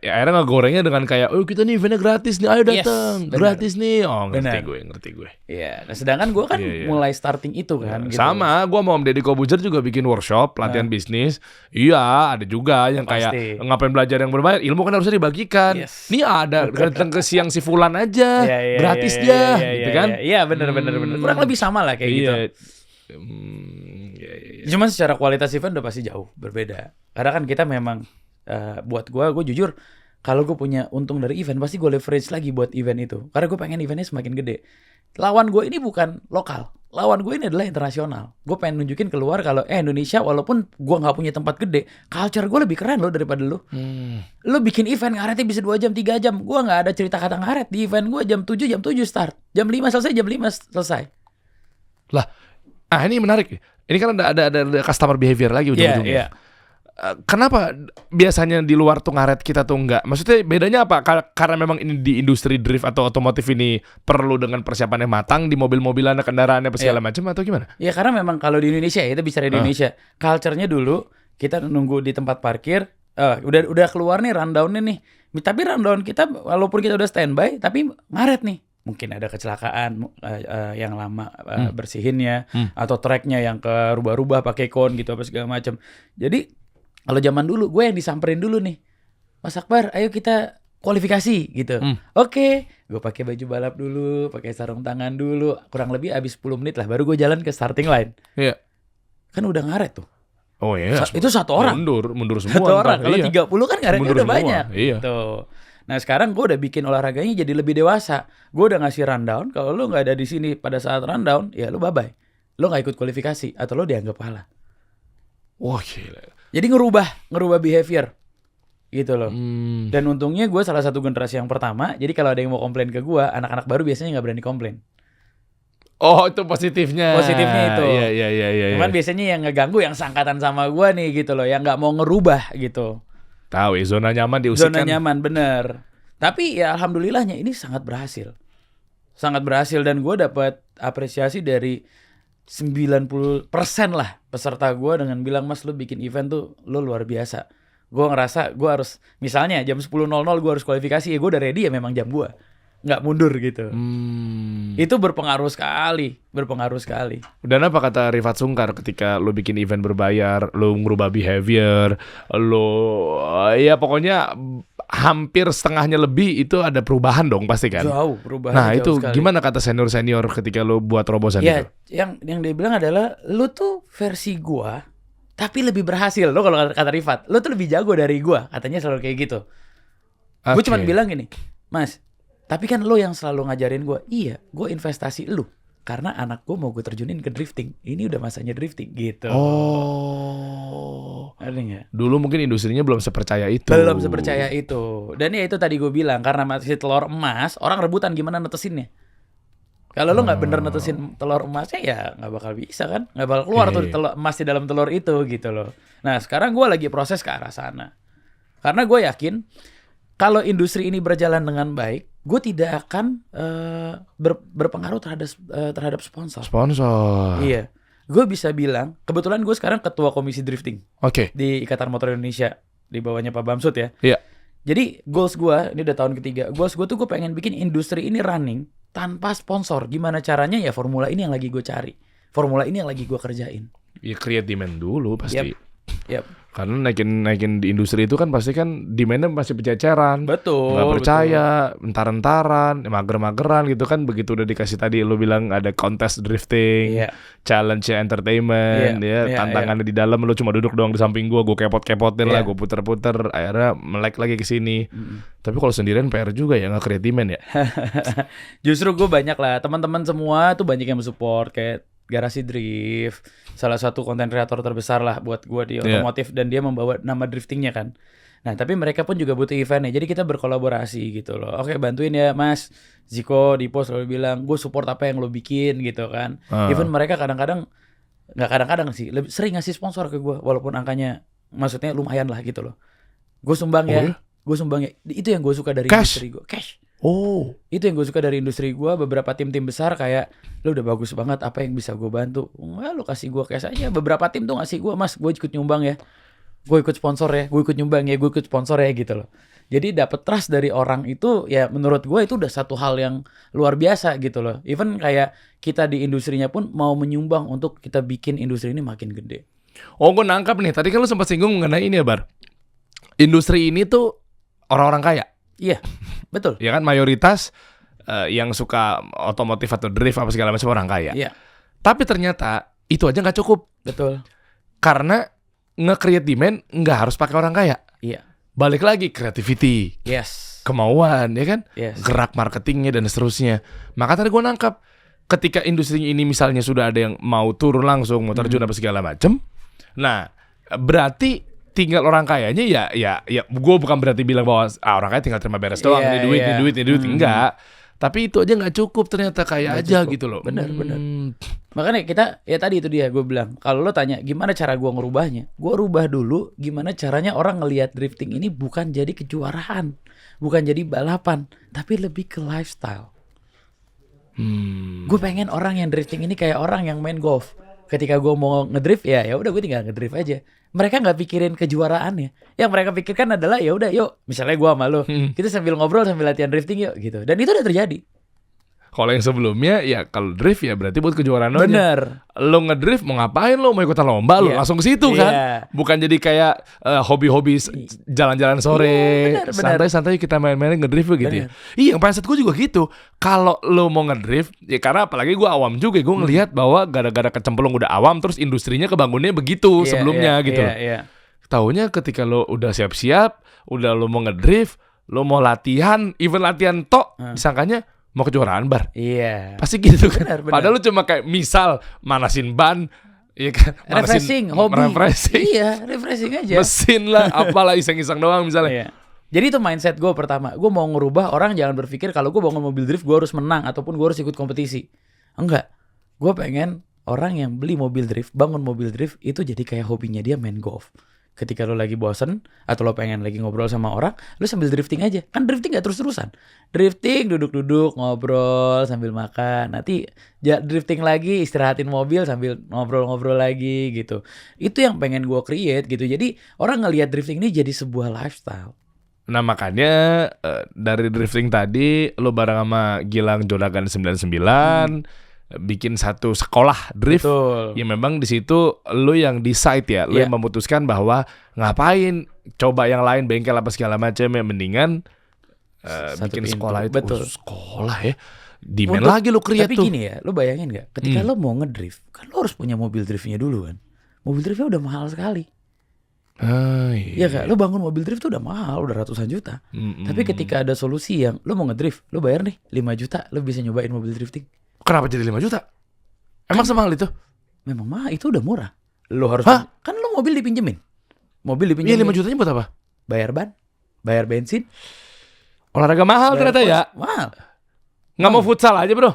akhirnya ngegorengnya dengan kayak, oh kita nih eventnya gratis nih, ayo datang, gratis nih. Oh ngerti gue. Iya, nah sedangkan gue kan mulai starting itu kan. Gitu. Sama, gue mau Om Deddy Kobuzer juga bikin workshop pelatihan bisnis. Iya, ada juga yang kayak ngapain belajar yang berbayar, ilmu kan harusnya dibagikan. Nih ada datang ke siang si Fulan aja, gratis dia, gitu kan? Iya benar. Kurang lebih sama lah kayak gitu. Cuman secara kualitas event udah pasti jauh berbeda. Karena kan kita memang buat gue jujur, kalau gue punya untung dari event pasti gue leverage lagi buat event itu. Karena gue pengen eventnya semakin gede. Lawan gue ini bukan lokal. Lawan gue ini adalah internasional. Gue pengen nunjukin keluar kalau Indonesia walaupun gue nggak punya tempat gede, culture gue lebih keren loh daripada lu. Lu bikin event ngaretnya bisa 2 jam 3 jam. Gue nggak ada cerita kata ngaret di event gue jam 7 start, jam 5 selesai. Lah, ini menarik. Ini kan ada customer behavior lagi ujung-ujungnya. Kenapa biasanya di luar tuh ngaret kita tuh enggak? Maksudnya bedanya apa? Karena memang ini di industri drift atau otomotif ini perlu dengan persiapan yang matang di mobil-mobilan, kendaraannya segala macam atau gimana? Ya karena memang kalau di Indonesia ya, kita bicara di Indonesia, culture-nya dulu kita nunggu di tempat parkir, udah keluar nih rundown-nya nih. Tapi rundown kita walaupun kita udah standby tapi ngaret nih. Mungkin ada kecelakaan yang lama bersihinnya atau tracknya yang ke rubah-rubah pakai kon gitu apa segala macam. Jadi kalau zaman dulu gue yang disamperin dulu nih, Mas Akbar, ayo kita kualifikasi gitu. Oke, gue pakai baju balap dulu, pakai sarung tangan dulu, kurang lebih habis 10 menit lah, baru gue jalan ke starting line. Iya. Kan udah ngaret tuh. Oh iya. Itu satu orang. Mundur semua. Satu orang. Kalau 30 kan ngaretnya udah banyak. Iya. Tuh. Nah sekarang gue udah bikin olahraganya jadi lebih dewasa. Gue udah ngasih rundown. Kalau lo nggak ada di sini pada saat rundown, ya lo bye-bye. Lo nggak ikut kualifikasi atau lo dianggap kalah. Wah gila. Jadi ngerubah behavior gitu loh. Dan untungnya gue salah satu generasi yang pertama. Jadi kalau ada yang mau komplain ke gue, anak-anak baru biasanya nggak berani komplain. Oh itu positifnya. Positifnya itu. Iya. Cuman biasanya yang ngeganggu yang sangkatan sama gue nih gitu loh, yang nggak mau ngerubah gitu. Tahu zona nyaman diusikkan. Zona nyaman bener. Tapi ya alhamdulillahnya ini sangat berhasil dan gue dapat apresiasi dari 90% lah peserta gue dengan bilang, Mas lu bikin event tuh lu luar biasa. Gue ngerasa gue harus, misalnya jam 10.00 gue harus kualifikasi, ya gue udah ready ya memang jam gue, nggak mundur gitu. Itu berpengaruh sekali. Dan apa kata Rifat Sungkar ketika lu bikin event berbayar, lu ngerubah behavior, lu ya pokoknya hampir setengahnya lebih itu ada perubahan dong pasti kan? Jauh perubahan. Nah jauh itu sekali. Gimana kata senior ketika lu buat terobosan itu? Ya yang dia bilang adalah lu tuh versi gua tapi lebih berhasil. Lo kalau kata Rifat, lo tuh lebih jago dari gue, katanya selalu kayak gitu. Gue cuma bilang gini, Mas, tapi kan lo yang selalu ngajarin gue. Iya, gue investasi lo karena anak gue mau gue terjunin ke drifting. Ini udah masanya drifting gitu. Oh, ada nggak? Dulu mungkin industrinya belum sepercaya itu. Belum sepercaya itu. Dan ya itu tadi gue bilang, karena masih telur emas, orang rebutan gimana netesinnya. Kalau lo nggak bener netesin telur emasnya ya nggak bakal bisa kan, nggak bakal keluar tuh telur emas di dalam telur itu gitu loh. Nah sekarang gue lagi proses ke arah sana, karena gue yakin kalau industri ini berjalan dengan baik, gue tidak akan berpengaruh terhadap sponsor. Sponsor. Iya, gue bisa bilang kebetulan gue sekarang ketua komisi drifting. Oke. Di Ikatan Motor Indonesia di bawahnya Pak Bamsud ya. Iya. Jadi goals gue ini udah tahun ketiga. Goals gue tuh gue pengen bikin industri ini running tanpa sponsor. Gimana caranya ya formula ini yang lagi gue cari. Formula ini yang lagi gue kerjain. Ya create demand dulu pasti. Yep. Karena naikin di industri itu kan pasti kan demandnya masih berceceran. Betul. Nggak percaya, entar-entaran, mager-mageran gitu kan. Begitu udah dikasih tadi lo bilang ada kontes drifting, challenge entertainment, tantangannya di dalam lo cuma duduk doang di samping gue kepot-kepotin lah, gue puter-puter, akhirnya melek lagi ke sini. Tapi kalau sendirian PR juga ya, nggak create demand ya. Justru gue banyak lah, teman-teman semua tuh banyak yang mensupport kayak Garasi Drift, salah satu konten kreator terbesar lah buat gue di otomotif, dan dia membawa nama driftingnya kan. Nah tapi mereka pun juga butuh eventnya, jadi kita berkolaborasi gitu loh. Oke, bantuin ya Mas Ziko, Dipo selalu bilang gue support apa yang lo bikin gitu kan. Even mereka kadang-kadang, nggak kadang-kadang sih, lebih sering ngasih sponsor ke gue, walaupun angkanya maksudnya lumayan lah gitu loh. Gue sumbang gue sumbang ya. Itu yang gue suka dari industri gue, cash. Itu yang gue suka dari industri gue. Beberapa tim-tim besar kayak, lo udah bagus banget, apa yang bisa gue bantu? Wah, lo kasih gue cash aja. Beberapa tim tuh ngasih gue, Mas, gue ikut nyumbang ya, gue ikut sponsor ya, gue ikut nyumbang ya, gue ikut sponsor ya gitu loh. Jadi dapet trust dari orang itu ya menurut gue itu udah satu hal yang luar biasa gitu loh. Even kayak kita di industrinya pun mau menyumbang untuk kita bikin industri ini makin gede. Gue nangkap nih, tadi kan lo sempat singgung mengenai ini ya Bar, industri ini tuh orang-orang kaya. Iya, betul. Ya kan mayoritas yang suka otomotif atau drift apa segala macam orang kaya. Iya. Tapi ternyata itu aja nggak cukup. Betul. Karena nge-create demand nggak harus pakai orang kaya. Iya. Balik lagi creativity. Yes. Kemauan, ya kan? Yes. Gerak marketingnya dan seterusnya. Maka tadi gue nangkap, ketika industri ini misalnya sudah ada yang mau turun langsung, mau terjun apa segala macam. Nah, berarti tinggal orang kayanya ya gue bukan berarti bilang bahwa orang kaya tinggal terima beres doang, ini duit, enggak. Tapi itu aja nggak cukup, ternyata kaya aja cukup. Gitu loh. Benar. Makanya kita ya tadi itu dia gue bilang, kalau lo tanya gimana cara gue ngerubahnya, gue rubah dulu gimana caranya orang ngelihat drifting ini bukan jadi kejuaraan, bukan jadi balapan, tapi lebih ke lifestyle. Gue pengen orang yang drifting ini kayak orang yang main golf. Ketika gue mau ngedrift ya udah gue tinggal ngedrift aja. Mereka nggak pikirin kejuaraannya. Yang mereka pikirkan adalah ya udah yuk, misalnya gue sama lo, kita sambil ngobrol sambil latihan drifting yuk gitu. Dan itu udah terjadi. Kalau yang sebelumnya ya kalau drift ya berarti buat kejuaraan aja. Bener. Lo ngedrift mau ngapain, lo mau ikutan lomba, lo langsung ke situ kan. Bukan jadi kayak hobi-hobi jalan-jalan sore, santai-santai kita main-main ngedrift gitu ya. Iya, yang mindset gue juga gitu. Kalau lo mau ngedrift, ya karena apalagi gue awam juga, gue ngelihat bahwa gara-gara kecemplung udah awam, terus industrinya kebangunnya begitu sebelumnya gitu. Taunya ketika lo udah siap-siap, udah lo mau ngedrift, lo mau latihan, even latihan disangkanya mau kejuaraan Bar. Iya. Pasti gitu kan. Bener. Padahal lu cuma kayak misal manasin ban, ya kan? Refreshing, hobi. Refreshing. Iya, refreshing aja. Mesin lah, apalah iseng-iseng doang misalnya. Iya. Jadi itu mindset gue pertama. Gue mau ngerubah orang jangan berpikir kalau gue bangun mobil drift gue harus menang ataupun gue harus ikut kompetisi. Enggak. Gue pengen orang yang beli mobil drift, bangun mobil drift itu jadi kayak hobinya dia main golf. Ketika lo lagi bosen atau lo pengen lagi ngobrol sama orang, lo sambil drifting aja. Kan drifting gak terus-terusan. Drifting, duduk-duduk, ngobrol sambil makan. Nanti drifting lagi, istirahatin mobil sambil ngobrol-ngobrol lagi gitu. Itu yang pengen gue create gitu. Jadi orang ngelihat drifting ini jadi sebuah lifestyle. Nah makanya dari drifting tadi lo bareng sama Gilang Jonagan 99 bikin satu sekolah drift. Betul. Ya memang di situ lo yang decide ya, lo yang memutuskan bahwa ngapain coba yang lain bengkel apa segala macam, ya mendingan bikin pintu. Sekolah itu. Betul. Sekolah ya. Demand lagi lo create tuh. Tapi gini ya, lo bayangin gak? Ketika lo mau ngedrift, kan lo harus punya mobil driftnya dulu kan. mobil driftnya udah mahal sekali. Iya Iya, lo bangun mobil drift tuh udah mahal, udah ratusan juta. Tapi ketika ada solusi yang lo mau ngedrift, lo bayar nih 5 juta, lo bisa nyobain mobil drifting. Kenapa jadi 5 juta? Emang semahal itu? Memang mahal, itu udah murah. Lo harus kan lo mobil dipinjemin. Mobil Iya, dipinjemin. 5 jutanya buat apa? Bayar ban, bayar bensin. Olahraga mahal bayar ternyata kos. ya. Mahal. Nggak mau futsal aja bro.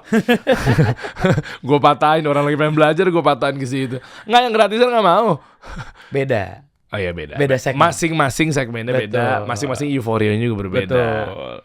Gue patahin, orang lagi pengen belajar gue patahin ke situ. Nggak, yang gratisan nggak mau. Beda. Oh iya beda. Beda segmen. Masing-masing segmennya Betul. beda. Masing-masing euforianya juga berbeda. Betul.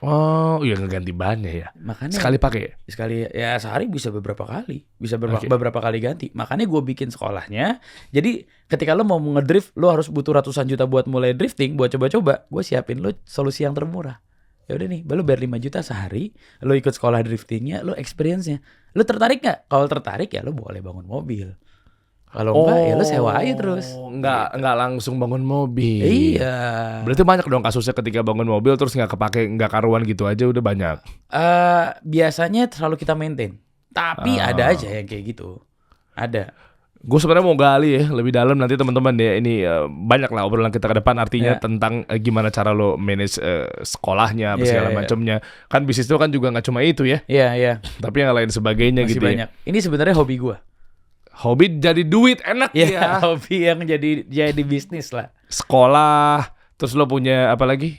Oh iya, ngeganti bannya ya. Makanya Sekali pakai. sekali ya sehari bisa beberapa kali, bisa beberapa kali ganti. Makanya gue bikin sekolahnya. Jadi ketika lo mau ngedrift, lo harus butuh ratusan juta buat mulai drifting, buat coba-coba. Gue siapin lo solusi yang termurah. Ya udah nih, lo bayar 5 juta sehari, lo ikut sekolah driftingnya, lo experience-nya. Lo tertarik nggak? Kalau tertarik ya lo boleh bangun mobil. Kalau enggak ya lo sewa aja terus. Enggak langsung bangun mobil. Iya. Berarti banyak dong kasusnya ketika bangun mobil terus nggak kepake, nggak karuan gitu aja udah banyak. Biasanya selalu kita maintain. Tapi ada aja yang kayak gitu. Ada. Gue sebenarnya mau gali ya lebih dalam nanti teman-teman ya, ini banyak lah obrolan kita ke depan artinya tentang gimana cara lo manage sekolahnya apa segala macamnya. Kan bisnis itu kan juga nggak cuma itu ya. Iya. Tapi yang lain sebagainya Masih gitu banyak. ya. Ini sebenarnya hobi gue. Hobi jadi duit enak ya. Hobi yang jadi bisnis lah. Sekolah, terus lo punya apa lagi?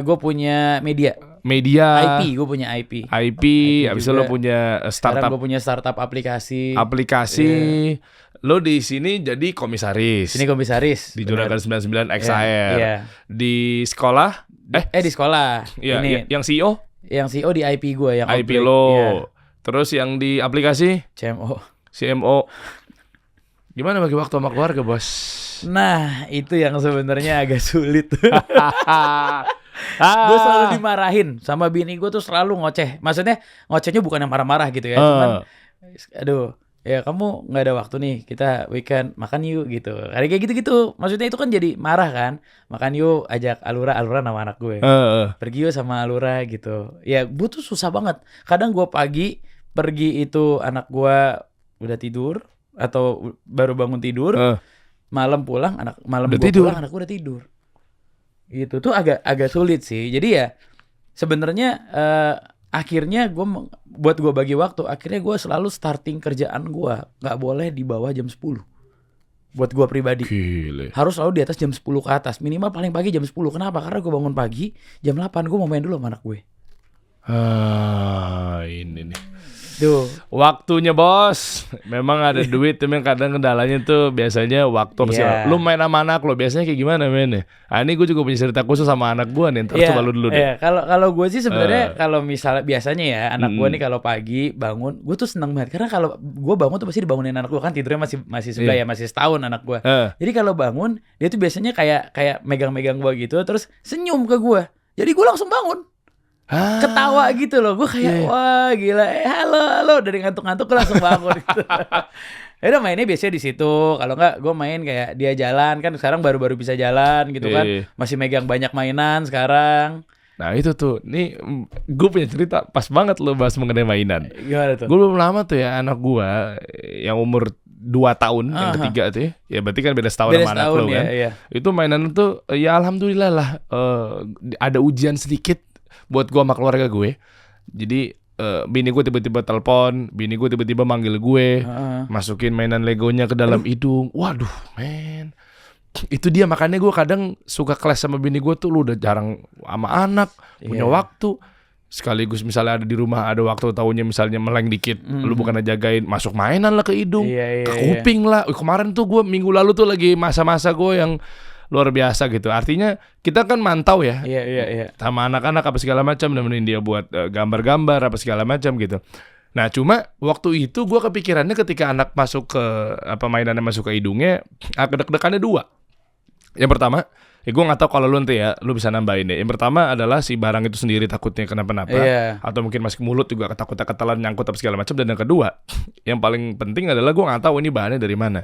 Gue punya media. IP, gue punya IP. habis itu lo punya Sekarang startup. gue punya startup aplikasi. Lo di sini jadi komisaris. Ini komisaris. Di Juragan 99 XAR. Iya. Di sekolah? Di sekolah. Iya, Ini yang CEO? yang CEO di IP gue yang IP Outbreak. lo. Iya. Terus yang di aplikasi? CMO. Gimana bagi waktu sama keluarga, Bos? Nah, itu yang sebenarnya agak sulit. Gue selalu dimarahin sama bini gue tuh selalu ngoceh. Maksudnya ngocehnya bukan yang marah-marah gitu ya. Cuman, aduh, ya kamu nggak ada waktu nih. Kita weekend makan yuk gitu. Kayak gitu-gitu. Maksudnya itu kan jadi marah kan. Makan yuk, ajak Alura nama anak gue. Pergi yuk sama Alura gitu. Ya gue tuh susah banget. Kadang gue pagi pergi itu anak gue udah tidur atau baru bangun tidur. Malam pulang malam gue pulang anak gue udah tidur. Gitu tuh agak sulit sih. Jadi ya sebenarnya akhirnya buat gue bagi waktu, akhirnya gue selalu starting kerjaan gue nggak boleh di bawah jam 10. Buat gue pribadi. Gile. Harus selalu di atas jam 10 ke atas. Minimal paling pagi jam 10. Kenapa? Karena gue bangun pagi jam 8 gue mau main dulu sama anak gue. Ini nih. Tuh. Waktunya, Bos. Memang ada duit, tapi kadang kendalanya tuh biasanya waktu. Lu main sama anak lo biasanya kayak gimana mainnya? Ini gue juga punya cerita khusus sama anak gue nih. Ntar coba lu dulu deh. Kalau gue sih sebenarnya kalau misalnya biasanya ya anak gue nih kalau pagi bangun, gue tuh seneng banget karena kalau gue bangun tuh pasti dibangunin anak gue, kan tidurnya masih sebelah ya, masih setahun anak gue. Jadi kalau bangun dia tuh biasanya kayak megang-megang gue gitu, terus senyum ke gue. Jadi gue langsung bangun. Ketawa gitu loh, gue kayak wah gila, halo dari ngantuk-ngantuk gue langsung bangun gitu. Ya udah mainnya biasanya di situ. Kalau enggak gue main kayak dia jalan, kan sekarang baru-baru bisa jalan gitu kan, masih megang banyak mainan sekarang. Nah itu tuh, nih gue punya cerita pas banget lo bahas mengenai mainan. Gimana tuh? Gue belum lama tuh ya anak gue yang umur 2 tahun, yang ketiga tuh ya berarti kan beda setahun sama anak lo kan. Itu mainan tuh ya alhamdulillah lah, ada ujian sedikit buat gue sama keluarga gue. Jadi bini gue tiba-tiba telepon, bini gue tiba-tiba manggil gue, masukin mainan Legonya ke dalam hidung. Waduh men, itu dia makanya gue kadang suka kelas sama bini gue tuh, lu udah jarang sama anak, punya waktu. Sekaligus misalnya ada di rumah, ada waktu tahunya misalnya meleng dikit, lu bukan jagain, masuk mainan lah ke hidung, ke kuping lah. Kemarin tuh gue minggu lalu tuh lagi masa-masa gue yang luar biasa gitu. Artinya kita kan mantau ya, sama anak-anak apa segala macam, nemenin dia buat gambar-gambar apa segala macam gitu. Nah cuma waktu itu gue kepikirannya ketika anak masuk ke mainannya masuk ke hidungnya, deg-degannya 2. Yang pertama, gue nggak tahu kalau lu nanti ya, lu bisa nambahin deh. Yang pertama adalah si barang itu sendiri takutnya kenapa-napa, atau mungkin masuk ke mulut juga ketelan nyangkut apa segala macam. Dan yang kedua, yang paling penting adalah gue nggak tahu ini bahannya dari mana.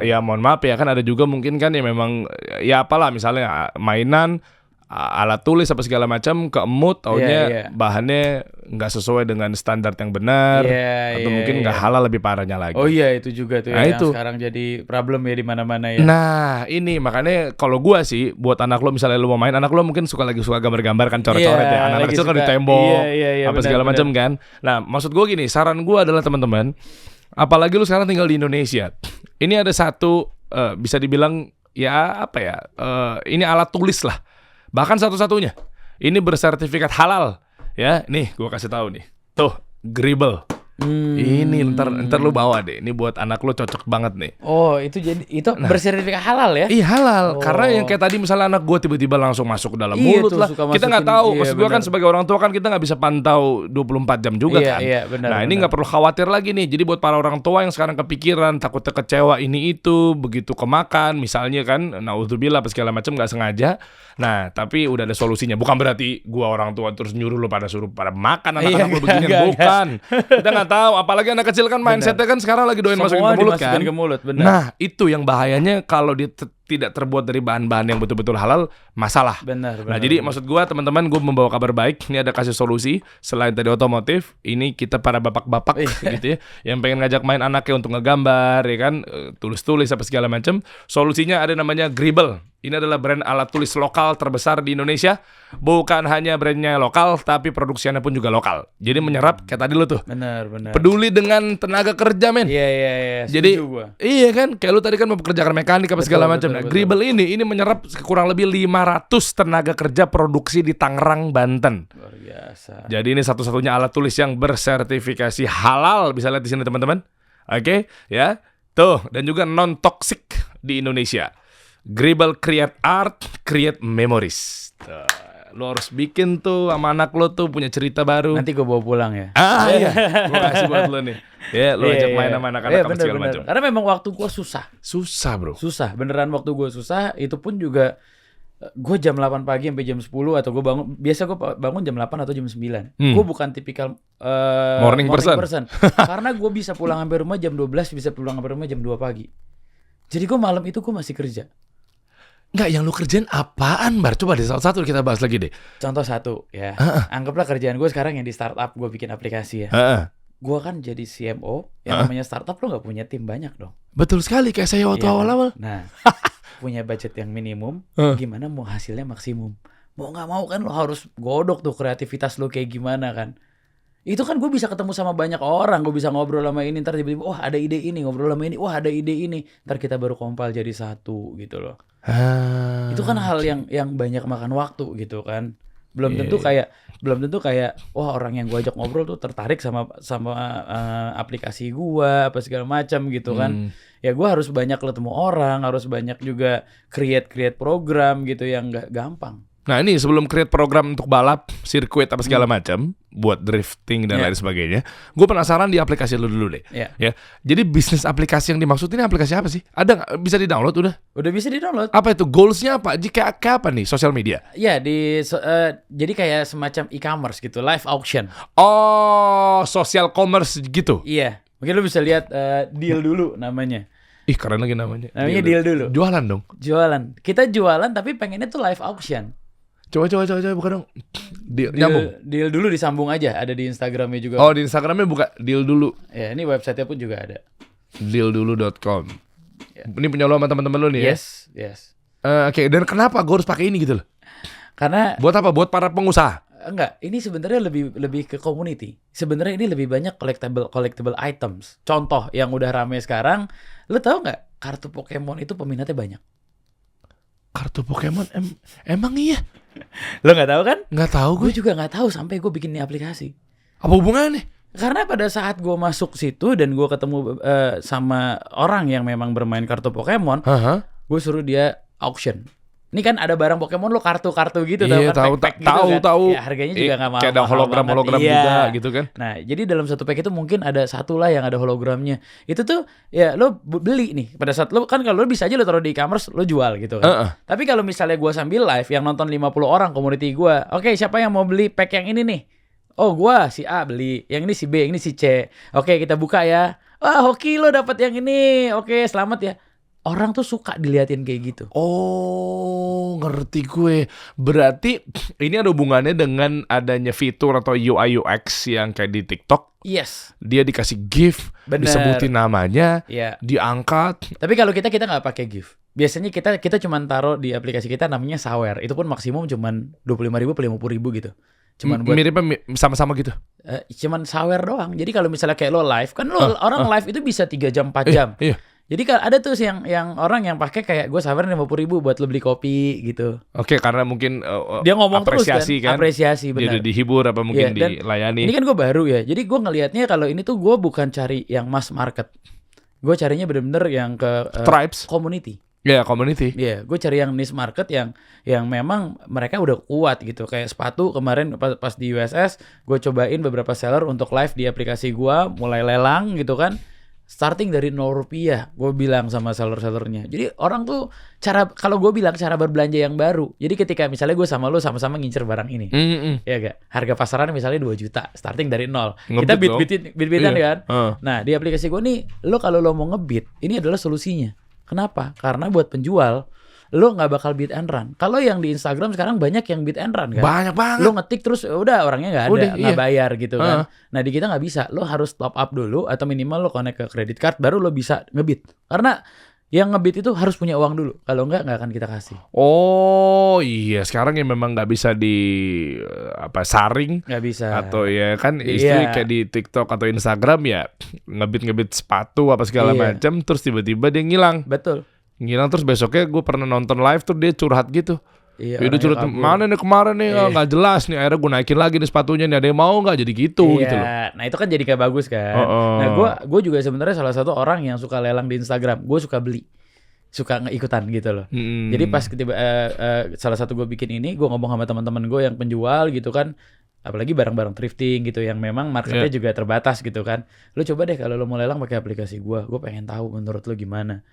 Ya mohon maaf ya, kan ada juga mungkin kan ya memang ya apalah misalnya mainan alat tulis apa segala macam keemut taunya bahannya nggak sesuai dengan standar yang benar, atau mungkin nggak halal, lebih parahnya lagi. Oh iya, itu juga tuh Nah, yang itu sekarang jadi problem ya di mana-mana ya. Nah ini makanya kalau gua sih buat anak lo, misalnya lo mau main, anak lo mungkin suka gambar-gambar kan, coret-coret ya, anak kecil kan di tembok, apa segala macam kan. Nah maksud gua gini, saran gua adalah teman-teman, apalagi lu sekarang tinggal di Indonesia, ini ada satu bisa dibilang ya apa ya, ini alat tulis lah, bahkan satu-satunya ini bersertifikat halal ya. Nih gua kasih tahu nih, tuh Gribble. Ini ntar lu bawa deh. Ini buat anak lu cocok banget nih. Oh, itu jadi bersertifikat halal ya? Iya halal. Karena yang kayak tadi misalnya anak gue tiba-tiba langsung masuk ke dalam mulut lah. Kita nggak tahu. Maksud gue kan sebagai orang tua kan kita nggak bisa pantau 24 jam juga kan. Benar, ini nggak perlu khawatir lagi nih. Jadi buat para orang tua yang sekarang kepikiran, takutnya kecewa ini itu, begitu kemakan misalnya kan, naudzubillah apa segala macam nggak sengaja. Nah tapi udah ada solusinya. Bukan berarti gue orang tua terus nyuruh lu pada suruh pada makan anak-anak lu begini. Bukan. Kita nggak tahu, apalagi anak kecil kan mindsetnya kan sekarang lagi doyan masukin ke mulut kan. Bener. Nah itu yang bahayanya kalau dia tidak terbuat dari bahan-bahan yang betul-betul halal, masalah. Benar. Nah jadi maksud gue teman-teman, gue membawa kabar baik. Ini ada kasih solusi selain tadi otomotif. Ini kita para bapak-bapak gitu ya, yang pengen ngajak main anaknya untuk ngegambar ya kan, tulis-tulis apa segala macam. Solusinya ada namanya Gribble. Ini adalah brand alat tulis lokal terbesar di Indonesia. Bukan hanya brandnya lokal, tapi produksinya pun juga lokal. Jadi menyerap kayak tadi lo tuh. Benar. Peduli dengan tenaga kerja men. Iya. Jadi iya kan, kayak lu tadi kan mempekerjakan mekanik apa segala macam. Nah, Gribble ini menyerap kurang lebih 500 tenaga kerja produksi di Tangerang, Banten. Luar biasa. Jadi ini satu-satunya alat tulis yang bersertifikasi halal. Bisa lihat di sini teman-teman. Oke, ya. Tuh, dan juga non toxic di Indonesia. Gribble create art, create memories. Tuh. Lo harus bikin tuh sama anak lo tuh punya cerita baru. Nanti gue bawa pulang ya. Iya. Gue kasih buat lo nih. Ya, lo ajak main sama anak-anak apa segala macam. Karena memang waktu gue susah. Susah bro. Susah. Beneran waktu gue susah. Itu pun juga gue jam 8 pagi sampai jam 10 atau gue bangun. Biasa gue bangun jam 8 atau jam 9. Gue bukan tipikal morning person. Karena gue bisa pulang sampai rumah jam 12, bisa pulang sampai rumah jam 2 pagi. Jadi gue malam itu gue masih kerja. Enggak, yang lu kerjain apaan, Bar? Coba deh satu kita bahas lagi deh. Contoh satu ya. Anggaplah kerjaan gue sekarang yang di startup, gue bikin aplikasi ya. Gue kan jadi CMO, yang namanya startup lo gak punya tim banyak dong. Betul sekali, kayak saya waktu awal-awal. Nah, punya budget yang minimum, gimana mau hasilnya maksimum. Mau gak mau kan lo harus godok tuh kreativitas lo kayak gimana kan. Itu kan gue bisa ketemu sama banyak orang, gue bisa ngobrol sama ini, ntar tiba-tiba wah ada ide ini, ngobrol sama ini, wah ada ide ini, ntar kita baru compile jadi satu gitu loh. Itu kan hal yang banyak makan waktu gitu kan. Belum tentu kayak wah orang yang gue ajak ngobrol tuh tertarik sama aplikasi gue apa segala macam gitu kan. Ya gue harus banyak ketemu orang, harus banyak juga create program gitu yang gak gampang. Nah ini sebelum create program untuk balap, sirkuit apa segala macam, buat drifting dan lain sebagainya, gue penasaran di aplikasi lu dulu deh. Ya, jadi bisnis aplikasi yang dimaksud ini aplikasi apa sih? Ada nggak? Bisa di download udah? Udah bisa di download. Apa itu? Goalsnya apa? Kayak apa nih? Sosial media? Ya jadi kayak semacam e-commerce gitu, live auction. Oh, social commerce gitu? Iya, mungkin lu bisa lihat Deal Dulu namanya. Ih keren lagi namanya. Namanya Deal Dulu. Jualan dong? Jualan. Kita jualan tapi pengennya tuh live auction. Coba buka dong. Nyambung. Deal Dulu disambung aja, ada di Instagramnya juga. Oh di Instagramnya buka Deal Dulu. Ya ini websitenya pun juga ada. Dealdulu.com. Ini punya lo sama teman-teman lo nih yes, ya? Yes. Oke, dan kenapa gue harus pakai ini gitu loh? Karena buat apa? Buat para pengusaha? Enggak, ini sebenarnya lebih ke community. Sebenarnya ini lebih banyak collectible items. Contoh yang udah rame sekarang, lo tau nggak kartu Pokemon itu peminatnya banyak? Kartu Pokemon emang iya? Lo nggak tahu kan? Nggak tahu gue. Gue juga nggak tahu sampai gue bikin ini aplikasi. Apa hubungannya? Karena pada saat gue masuk situ dan gue ketemu sama orang yang memang bermain kartu Pokemon, gue suruh dia auction. Ini kan ada barang Pokemon lo kartu-kartu gitu, iya, tahu kan? Tahu. Ya, harganya juga nggak mahal. Kayak ada hologram juga gitu kan? Nah, jadi dalam satu pack itu mungkin ada satu lah yang ada hologramnya. Itu tuh ya lo beli nih. Pada saat lo kan kalau lo bisa aja lo taruh di e-commerce lo jual gitu kan. Tapi kalau misalnya gue sambil live yang nonton 50 orang community gue, oke, siapa yang mau beli pack yang ini nih? Oh gue si A beli, yang ini si B, yang ini si C. Oke kita buka ya. Wah hoki lo dapat yang ini, oke selamat ya. orang tuh suka diliatin kayak gitu. Oh, ngerti gue. Berarti ini ada hubungannya dengan adanya fitur atau UI UX yang kayak di TikTok. Yes. Dia dikasih GIF, Bener. disebutin namanya, Ya. diangkat. Tapi kalau kita nggak pakai GIF. Biasanya kita cuman taruh di aplikasi kita namanya Sawer. Itu pun maksimum cuman 25.000 sampai 50.000 gitu. Cuman buat Miripnya sama-sama gitu. cuman Sawer doang. Jadi kalau misalnya kayak lo live, kan lo orang live itu bisa 3 jam 4 jam. Iya. Jadi ada tuh yang orang yang pakai kayak gue Sawer 50.000 buat lo beli kopi gitu. Oke, karena mungkin Dia ngomong apresiasi terus kan. Apresiasi Jadi benar. dihibur apa mungkin Iya, dan dilayani. Ini kan gue baru ya. Jadi gue ngelihatnya kalau ini tuh gue bukan cari yang mass market. Gue carinya bener-bener yang ke Tribes. community. Ya, community. Iya, gue cari yang niche market yang memang mereka udah kuat gitu. Kayak sepatu kemarin pas di USS, gue cobain beberapa seller untuk live di aplikasi gue, mulai lelang gitu kan. Starting dari Rp0, gue bilang sama seller-sellernya. Jadi orang tuh kalau gue bilang cara berbelanja yang baru. Jadi ketika misalnya gue sama lo sama-sama ngincer barang ini, ya gak? Harga pasaran misalnya 2 juta, starting dari 0. Kita bid-bidan kan. Nah di aplikasi gue nih, lo kalau lo mau ngebid, ini adalah solusinya. Kenapa? Karena buat penjual, lo nggak bakal bid and run. Kalau yang di Instagram sekarang banyak yang bid and run kan. Banyak banget. Lo ngetik terus udah orangnya nggak ada, nggak bayar gitu kan. Nah di kita nggak bisa. Lo harus top up dulu atau minimal lo connect ke credit card baru lo bisa ngebid. Karena yang ngebid itu harus punya uang dulu. Kalau nggak akan kita kasih. Oh iya, sekarang yang memang nggak bisa saring. Nggak bisa. Atau ya kan istri kayak di TikTok atau Instagram ya ngebit sepatu apa segala macam, terus tiba-tiba dia ngilang. Betul. Ngilang terus besoknya gue pernah nonton live tuh dia curhat gitu. Iya, dia curhat mana nih kemarin nih nggak jelas nih, akhirnya gue naikin lagi nih sepatunya nih, ada yang mau nggak, jadi gitu gitu loh. Nah itu kan jadi kayak bagus kan. Nah gue juga sebenarnya salah satu orang yang suka lelang di Instagram. Gue suka beli, suka ikutan gitu loh. Jadi pas salah satu gue bikin ini, gue ngomong sama teman-teman gue yang penjual gitu kan. Apalagi barang-barang thrifting gitu yang memang marketnya juga terbatas gitu kan. Lo coba deh kalau lo mau lelang pakai aplikasi gue pengen tahu menurut lo gimana.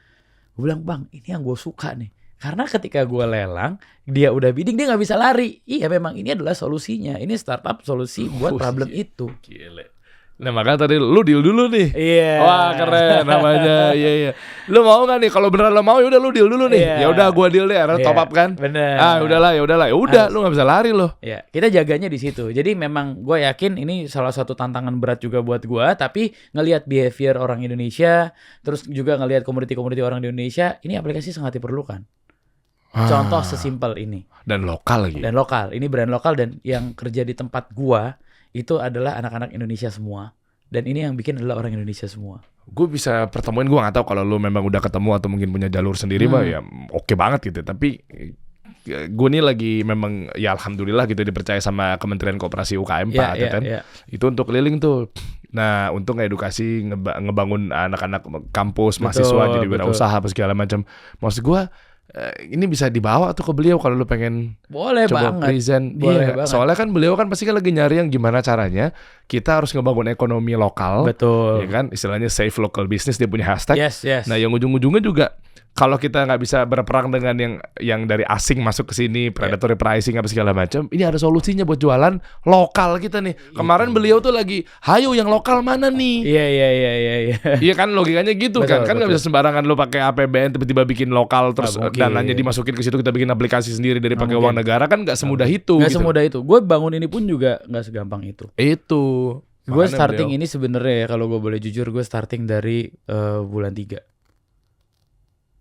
Gue bilang bang ini yang gue suka nih. Karena ketika gue lelang, dia udah bidding, dia nggak bisa lari. Iya memang ini adalah solusinya. Ini startup solusi buat problem itu. Gile. Nah makanya tadi lu deal dulu nih. Iya. Wah keren namanya. Iya. Lu mau nggak nih? Kalau beneran lu mau, yaudah lu deal dulu nih. Ya udah gua deal deh. Top up kan. Bener. Ya udahlah. Ya udah, lu nggak bisa lari lo. Ya kita jaganya di situ. Jadi memang gue yakin ini salah satu tantangan berat juga buat gue. Tapi ngelihat behavior orang Indonesia, terus juga ngelihat community orang di Indonesia, ini aplikasi sangat diperlukan. Contoh sesimpel ini. Dan lokal lagi. Dan lokal. Ini brand lokal dan yang kerja di tempat gua itu adalah anak-anak Indonesia semua. Dan ini yang bikin adalah orang Indonesia semua. Gue bisa pertemuin, gue gak tahu kalau lu memang udah ketemu atau mungkin punya jalur sendiri mah ya oke banget gitu. Tapi gue nih lagi memang ya alhamdulillah gitu dipercaya sama Kementerian Koperasi UKM Pak Teten. Itu untuk keliling tuh. Nah untuk edukasi ngebangun anak-anak kampus, mahasiswa jadi wirausaha apa segala macam. Maksud gue ini bisa dibawa tuh ke beliau kalau lu pengen boleh coba banget. present. Boleh banget. Soalnya kan beliau kan pasti kan lagi nyari yang gimana caranya kita harus ngebangun ekonomi lokal. Betul. Ya kan istilahnya save local business, dia punya hashtag. Yes. Nah yang ujung-ujungnya juga kalau kita nggak bisa berperang dengan yang dari asing masuk ke sini, predatory pricing apa segala macam, ini ada solusinya buat jualan lokal kita nih. Kemarin beliau tuh lagi, hayo yang lokal mana nih? Iya. Iya kan logikanya gitu. Betul, kan nggak bisa sembarangan lo pakai APBN tiba-tiba bikin lokal terus dananya dimasukin ke situ, kita bikin aplikasi sendiri dari pakai uang negara, kan nggak semudah itu. Nggak semudah itu. Gue bangun ini pun juga nggak segampang itu. Gue starting ini sebenarnya ya kalau gue boleh jujur, gue starting dari bulan 3.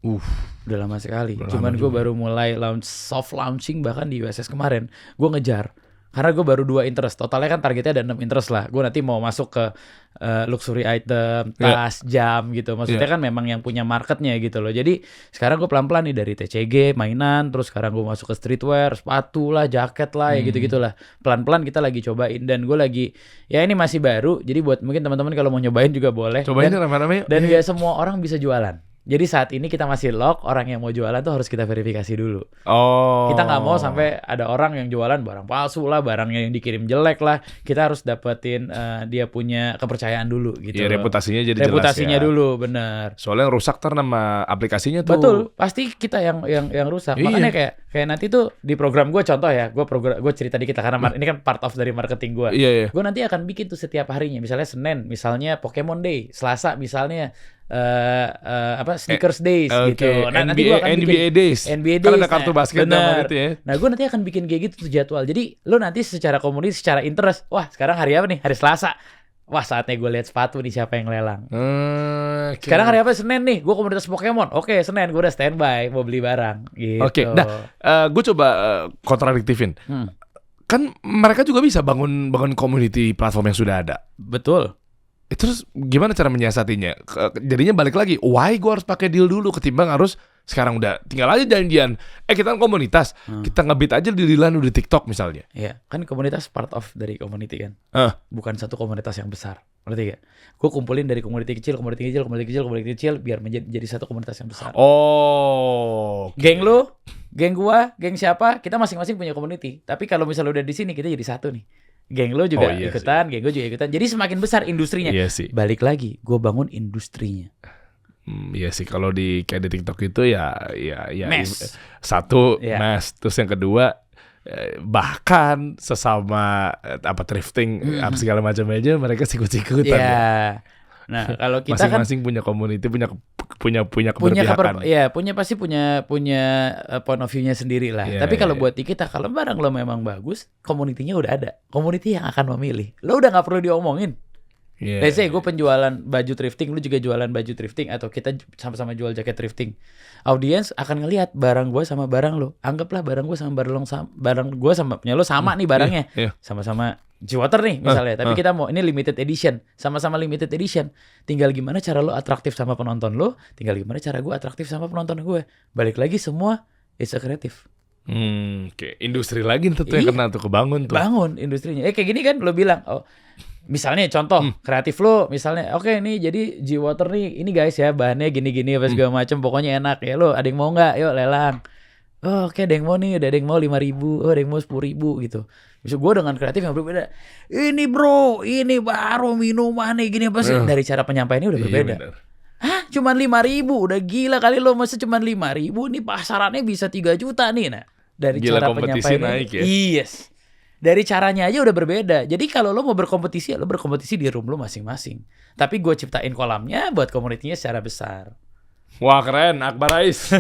Udah lama sekali. Cuman gue baru mulai soft launching bahkan di USS kemarin. Gue ngejar. Karena gue baru 2 interest. Totalnya kan targetnya ada 6 interest lah. Gue nanti mau masuk ke luxury item, tas, jam gitu. Maksudnya kan memang yang punya marketnya gitu loh. Jadi sekarang gue pelan-pelan nih dari TCG, mainan. Terus sekarang gue masuk ke streetwear, sepatu lah, jaket lah, ya gitu-gitulah. Pelan-pelan kita lagi cobain. Dan gue lagi, ya ini masih baru. Jadi buat mungkin teman-teman kalau mau nyobain juga boleh. Cobain namanya. Dan gak semua orang bisa jualan. Jadi saat ini kita masih lock, orang yang mau jualan tuh harus kita verifikasi dulu. Kita nggak mau sampai ada orang yang jualan barang palsu lah, barangnya yang dikirim jelek lah. Kita harus dapetin dia punya kepercayaan dulu gitu. Ya reputasinya jadi reputasinya jelas ya. Dulu, benar. Soalnya yang rusak nama aplikasinya tuh. Betul, pasti kita yang rusak. Makanya kayak Kayak nanti tuh di program gue contoh ya, gue cerita dikit lah karena ini kan part of dari marketing gue. Iya, iya. Gue nanti akan bikin tuh setiap harinya, misalnya Senin, misalnya Pokemon Day, Selasa misalnya Sneakers Days gitu. Nah, nanti gue akan NBA Days. NBA Kan Days. ada kartu basket nama itu ya. Nah, gue nanti akan bikin kayak gitu tuh jadwal. Jadi lo nanti secara komunitas, secara interest, wah sekarang hari apa nih? Hari Selasa. Wah, saatnya gue lihat sepatu nih siapa yang lelang. Sekarang hari apa? Senin nih, gue komunitas Pokemon. Oke, Senin gue udah standby mau beli barang. Gitu. Oke, nah gue coba kontradiktifin. Kan mereka juga bisa bangun community platform yang sudah ada. Betul. Terus gimana cara menyiasatinya? Jadinya balik lagi, why gue harus pakai deal dulu ketimbang harus sekarang udah tinggal aja janjian. Kita kan komunitas, kita nge-beat aja di dealan di TikTok misalnya. Iya, kan komunitas part of dari community kan. Bukan satu komunitas yang besar. Ngerti gak? Gue kumpulin dari komuniti kecil biar menjadi satu komunitas yang besar. Oh. Geng lu, geng gua, geng siapa, kita masing-masing punya community. Tapi kalau misalnya udah di sini kita jadi satu nih. Geng lo juga ikutan, geng gue juga ikutan. Jadi semakin besar industrinya. Iya sih. Balik lagi, gue bangun industrinya. Iya sih, kalau kayak di TikTok itu ya Mes. Satu mes, terus yang kedua bahkan sesama thrifting segala macam aja mereka sikut-sikutan. Ya. Nah, kalau kita masing-masing kan punya community, punya keberpihakan. Pasti punya point of view-nya sendiri lah. Tapi kalau buat kita, kalau barang lo memang bagus, community-nya udah ada. Community yang akan memilih. Lo udah nggak perlu diomongin. Let's say gue penjualan baju thrifting, lu juga jualan baju thrifting, atau kita sama-sama jual jaket thrifting. Audiens akan ngelihat barang gue sama barang lo. Anggaplah barang gue sama barang gue sama punya lo sama nih barangnya. Sama-sama G-Water nih misalnya, tapi kita mau ini limited edition, sama-sama limited edition. Tinggal gimana cara lo atraktif sama penonton lo, tinggal gimana cara gue atraktif sama penonton gue. Balik lagi semua it's a creative. Kayak industri lagi tuh yang kena tuh kebangun tuh. Bangun industrinya. Kayak gini kan lo bilang, misalnya contoh kreatif lo, misalnya oke nih jadi G-Water nih, ini guys ya bahannya gini-gini apa segala macam, pokoknya enak ya lo, ada yang mau nggak? Yuk lelang. Oke, ada yang mau nih, ada yang mau 5.000, ada yang mau 10.000 gitu. Bisa gue dengan kreatif yang berbeda. Ini bro, ini baru minuman nih gini apa sih? Dari cara penyampaiannya udah berbeda. Cuman 5.000, udah gila kali lo, masa cuman 5.000, nih pasarannya bisa 3 juta nih. Nah, dari gila, cara penyampaiannya naik ya? Yes. Dari caranya aja udah berbeda. Jadi kalau lo mau berkompetisi, lo berkompetisi di room lo masing-masing. Tapi gue ciptain kolamnya buat komunitinya secara besar. Wah keren, Akbar Rais.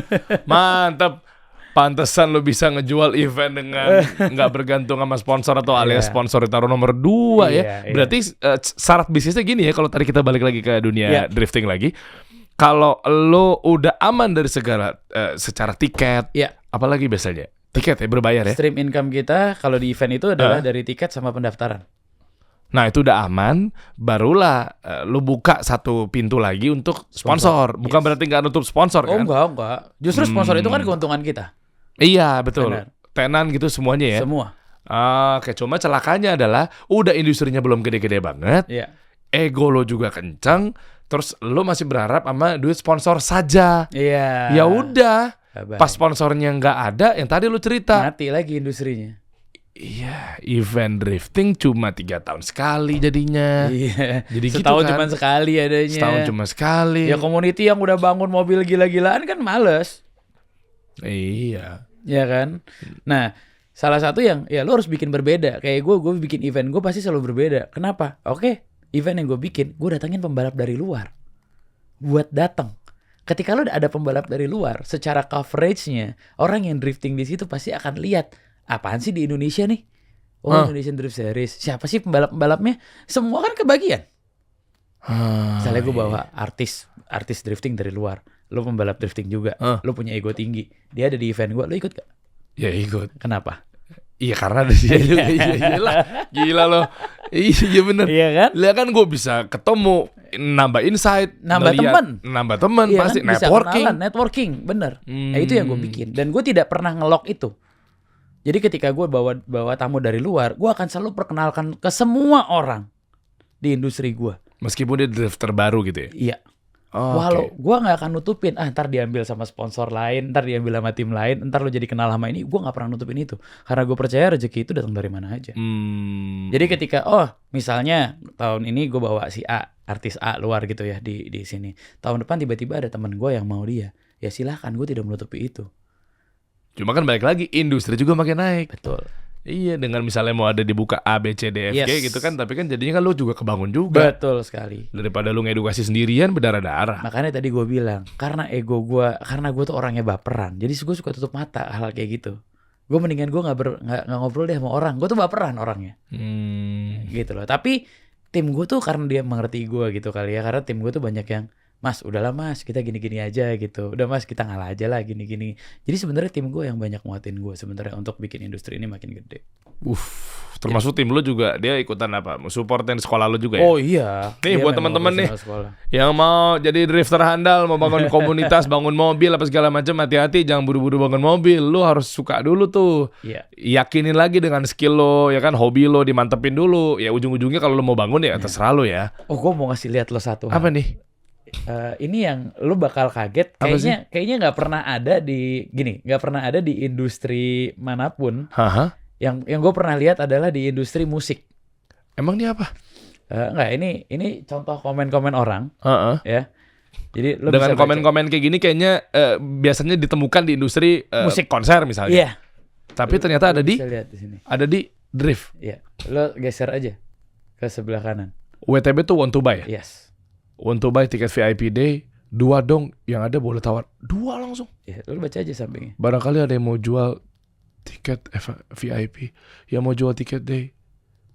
Mantap. Pantesan lo bisa ngejual event dengan nggak bergantung sama sponsor atau alias sponsor ditaruh nomor 2 ya. Berarti syarat bisnisnya gini ya, kalau tadi kita balik lagi ke dunia drifting lagi. Kalau lo udah aman dari segala secara tiket, apalagi biasanya? Tiket ya, berbayar ya? Stream income kita kalau di event itu adalah dari tiket sama pendaftaran. Nah itu udah aman, barulah lu buka satu pintu lagi untuk sponsor. Bukan berarti nggak nutup sponsor kan? Enggak. Justru sponsor itu kan keuntungan kita. Iya betul. Tenan gitu semuanya ya? Semua. Oke, cuma celakanya adalah udah industrinya belum gede-gede banget. Ego lo juga kencang, terus lo masih berharap sama duit sponsor saja. Ya udah. Pas sponsornya nggak ada, yang tadi lu cerita mati lagi industrinya. Iya, event drifting cuma 3 tahun sekali jadinya. Iya. Jadi setahun gitu kan. cuma sekali adanya. Setahun cuma sekali. Ya community yang udah bangun mobil gila-gilaan kan males. Iya. Ya kan. Nah, salah satu yang ya lu harus bikin berbeda. Kayak gue bikin event, gue pasti selalu berbeda. Kenapa? Oke, event yang gue bikin, gue datangin pembalap dari luar buat datang. Ketika lo ada pembalap dari luar, secara coveragenya, orang yang drifting di situ pasti akan lihat, apaan sih di Indonesia nih? Indonesian Drift Series. Siapa sih pembalap-pembalapnya? Semua kan kebagian. Misalnya gue bawa artis drifting dari luar, lo pembalap drifting juga, lo punya ego tinggi, dia ada di event gue, lo ikut gak? Ya ikut. Kenapa? Iya karena ada dia juga. Iyalah. Gila lo. Iya bener. Iya kan? Lihat kan gue bisa ketemu, nambah insight, nambah teman iya pasti kan? networking bener. Itu yang gue bikin, dan gue tidak pernah ngelok itu. Jadi ketika gue bawa tamu dari luar, gue akan selalu perkenalkan ke semua orang di industri gue, meskipun dia drifter baru gitu ya. Iya. Walau gue nggak akan nutupin, ntar diambil sama sponsor lain, ntar diambil sama tim lain, ntar lo jadi kenal sama ini, gue nggak pernah nutupin itu, karena gue percaya rezeki itu datang dari mana aja. Jadi ketika misalnya tahun ini gue bawa si A, artis A luar gitu ya di sini, tahun depan tiba-tiba ada teman gue yang mau dia, ya silahkan, gue tidak menutupi itu. Cuma kan balik lagi, industri juga makin naik. Betul. Iya, dengan misalnya mau ada dibuka A, B, C, D, F, G Yes. gitu kan. Tapi kan jadinya kan lu juga kebangun juga. Betul sekali. Daripada lu ngedukasi sendirian berdarah-darah. Makanya tadi gue bilang, karena karena gue tuh orangnya baperan, jadi gue suka tutup mata hal kayak gitu. Gue mendingan gue nggak ngobrol deh sama orang. Gue tuh baperan orangnya, gitu loh. Tapi tim gue tuh karena dia mengerti gue gitu kali ya, karena tim gue tuh banyak yang, Mas, udahlah Mas, kita gini-gini aja gitu. Udah Mas, kita ngalah aja lah gini-gini. Jadi sebenarnya tim gue yang banyak nguatin gue sebenarnya untuk bikin industri ini makin gede. Termasuk tim lu juga dia ikutan apa? Supportin sekolah lu juga ya? Oh iya. Nih Dia buat memang teman-teman nih profesional sekolah. yang mau jadi drifter handal, mau bangun komunitas, bangun mobil apa segala macam, hati-hati jangan buru-buru bangun mobil. Lu harus suka dulu tuh. Iya. Yakinin lagi dengan skill lo, ya kan, hobi lo dimantepin dulu. Ya ujung-ujungnya kalau lu mau bangun ya terserah lo ya. Oh, gue mau ngasih lihat lo satu hal. Apa nih? Ini yang lu bakal kaget. Kayaknya nggak pernah ada nggak pernah ada di industri manapun. Haha. Yang gue pernah lihat adalah di industri musik. Emang dia apa? Enggak, ini contoh komen-komen orang, ya. Jadi lu Dengan bisa baca. komen-komen kayak gini kayaknya biasanya ditemukan di industri Musik. konser misalnya. Iya. Tapi ternyata Lu ada di bisa lihat di sini. drift. Iya. Lo geser aja ke sebelah kanan. WTB tuh want to buy. Yes. Want to buy tiket VIP day 2 dong, yang ada boleh tawar 2 langsung. Iya, lu baca aja sampingnya. Barangkali ada yang mau jual tiket VIP, yang mau jual tiket day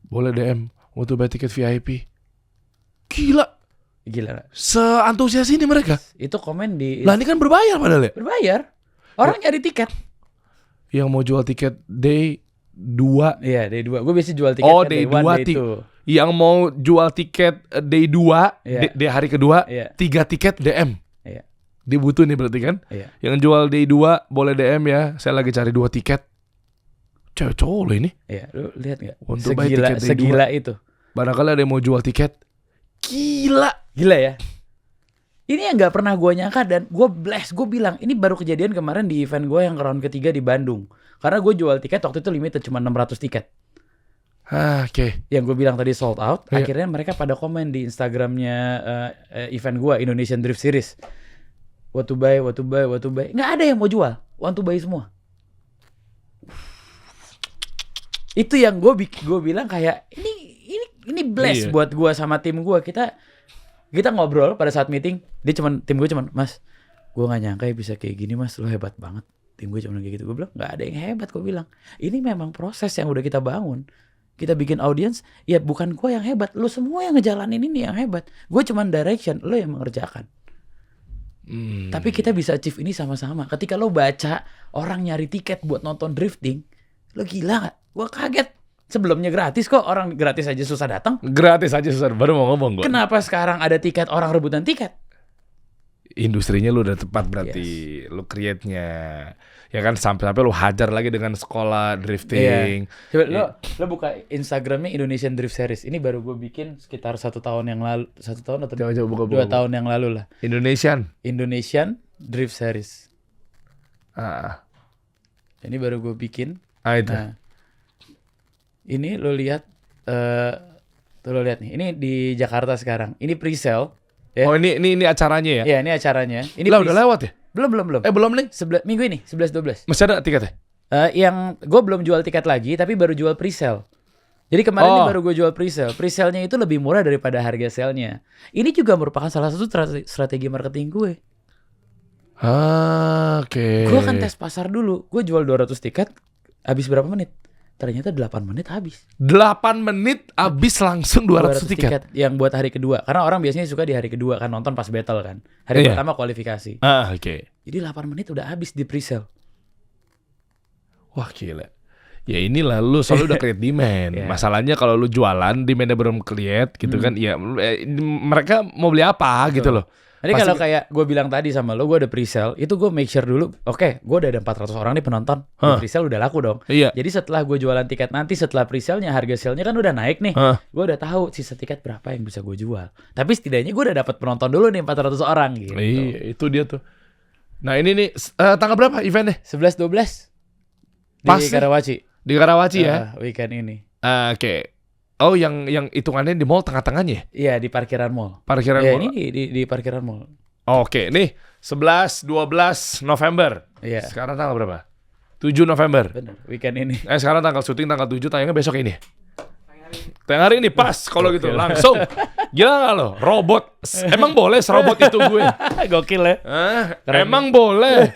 boleh DM want to buy tiket VIP. Gila, seantusias ini mereka. Itu komen di Lah ini kan berbayar padahal ya. berbayar. Orang nyari tiket. Yang mau jual tiket day 2. Iya, day 2. Gue biasa jual tiket Oh, kan day 1, 2 day 2. Yang mau jual tiket day 2, Iya. day hari kedua, Iya. 3 tiket DM. Iya. Dia butuh nih berarti kan? Iya. Yang jual day 2 boleh DM ya. Saya lagi cari 2 tiket. Cewek cowok loh ini. Iya, lu lihat enggak? Untuk buy tiket day Segila itu. Barangkali ada yang mau jual tiket. Gila. Gila ya. Ini yang nggak pernah gue nyangka dan gue bless. Gue bilang ini baru kejadian kemarin di event gue yang round ketiga di Bandung. Karena gue jual tiket waktu itu limited cuma 600 tiket. Oke. Yang gue bilang tadi sold out. Iya. Akhirnya mereka pada komen di Instagramnya event gue Indonesian Drift Series. What to buy. Nggak ada yang mau jual. Want to buy semua. Itu yang gue bilang kayak ini bless Iya. buat gue sama tim gue. Kita ngobrol pada saat meeting. Tim gue cuman, Mas, gue nggak nyangka ya bisa kayak gini Mas. Lo hebat banget. Tim gue cuman kayak gitu. Gue bilang nggak ada yang hebat. Gue bilang ini memang proses yang udah kita bangun. Kita bikin audience, ya bukan gue yang hebat, lo semua yang ngejalanin ini yang hebat. Gue cuman direction, lo yang mengerjakan. Tapi kita bisa achieve ini sama-sama. Ketika lo baca orang nyari tiket buat nonton drifting, lo gila gak? Gue kaget. Sebelumnya gratis kok, orang gratis aja susah datang. Gratis aja susah, baru mau ngomong gue. Kenapa sekarang ada tiket orang rebutan tiket? Industrinya lu udah tepat berarti. Lu create-nya. Ya kan sampai lu hajar lagi dengan sekolah drifting. Coba lo buka Instagramnya Indonesian Drift Series. Ini baru gue bikin sekitar 1 tahun yang lalu. 1 tahun atau Coba buka. 2 tahun yang lalu lah. Indonesian Drift Series. Ini baru gue bikin. Itu. Nah, ini lo lihat, tuh lo lihat nih. Ini di Jakarta sekarang. Ini pre-sale. Ya. Oh ini acaranya ya? Ya ini acaranya. Ini Lah udah lewat ya? Belum. Belum nih? Minggu ini 11-12. Masih ada tiketnya? Yang gue belum jual tiket lagi, tapi baru jual pre-sale. Jadi kemarin ini baru gue jual pre-sale. Pre-sale-nya itu lebih murah daripada harga sale-nya. Ini juga merupakan salah satu strategi marketing gue. Oke. Gue kan tes pasar dulu. Gue jual 200 tiket, habis berapa menit? Ternyata 8 menit habis. 8 menit habis langsung 200 tiket. Yang buat hari kedua. Karena orang biasanya suka di hari kedua kan, nonton pas battle kan. Hari pertama kualifikasi. Oke. Jadi 8 menit udah habis di pre-sale. Wah gila. Ya inilah lu selalu udah create demand. Masalahnya kalau lu jualan demandnya belum create gitu kan. Ya mereka mau beli apa gitu loh. Jadi kalau kayak gue bilang tadi sama lo, gue ada pre-sale, itu gue make sure dulu, oke, gue udah ada 400 orang nih penonton, pre-sale udah laku dong. Iya. Jadi setelah gue jualan tiket nanti, setelah pre-sale-nya, harga sale-nya kan udah naik nih, gue udah tahu sisa tiket berapa yang bisa gue jual. Tapi setidaknya gue udah dapat penonton dulu nih 400 orang gitu. Iya, itu dia tuh. Nah ini nih, tanggal berapa eventnya? 11-12 Pas di Karawaci. Di Karawaci ya? Weekend ini. Oke. Oh yang hitungannya di mall tengah-tengahnya? Iya di parkiran mall. Parkiran mall. Ini di parkiran mall. Oke, nih 11-12 November. Iya. Sekarang tanggal berapa? 7 November. Bener, weekend ini. Sekarang tanggal syuting tanggal 7, tayangnya besok ini. Tengah hari ini pas kalau gitu langsung. Gila gak lo? Robot. Emang boleh serobot itu gue? Gokil ya. Emang boleh?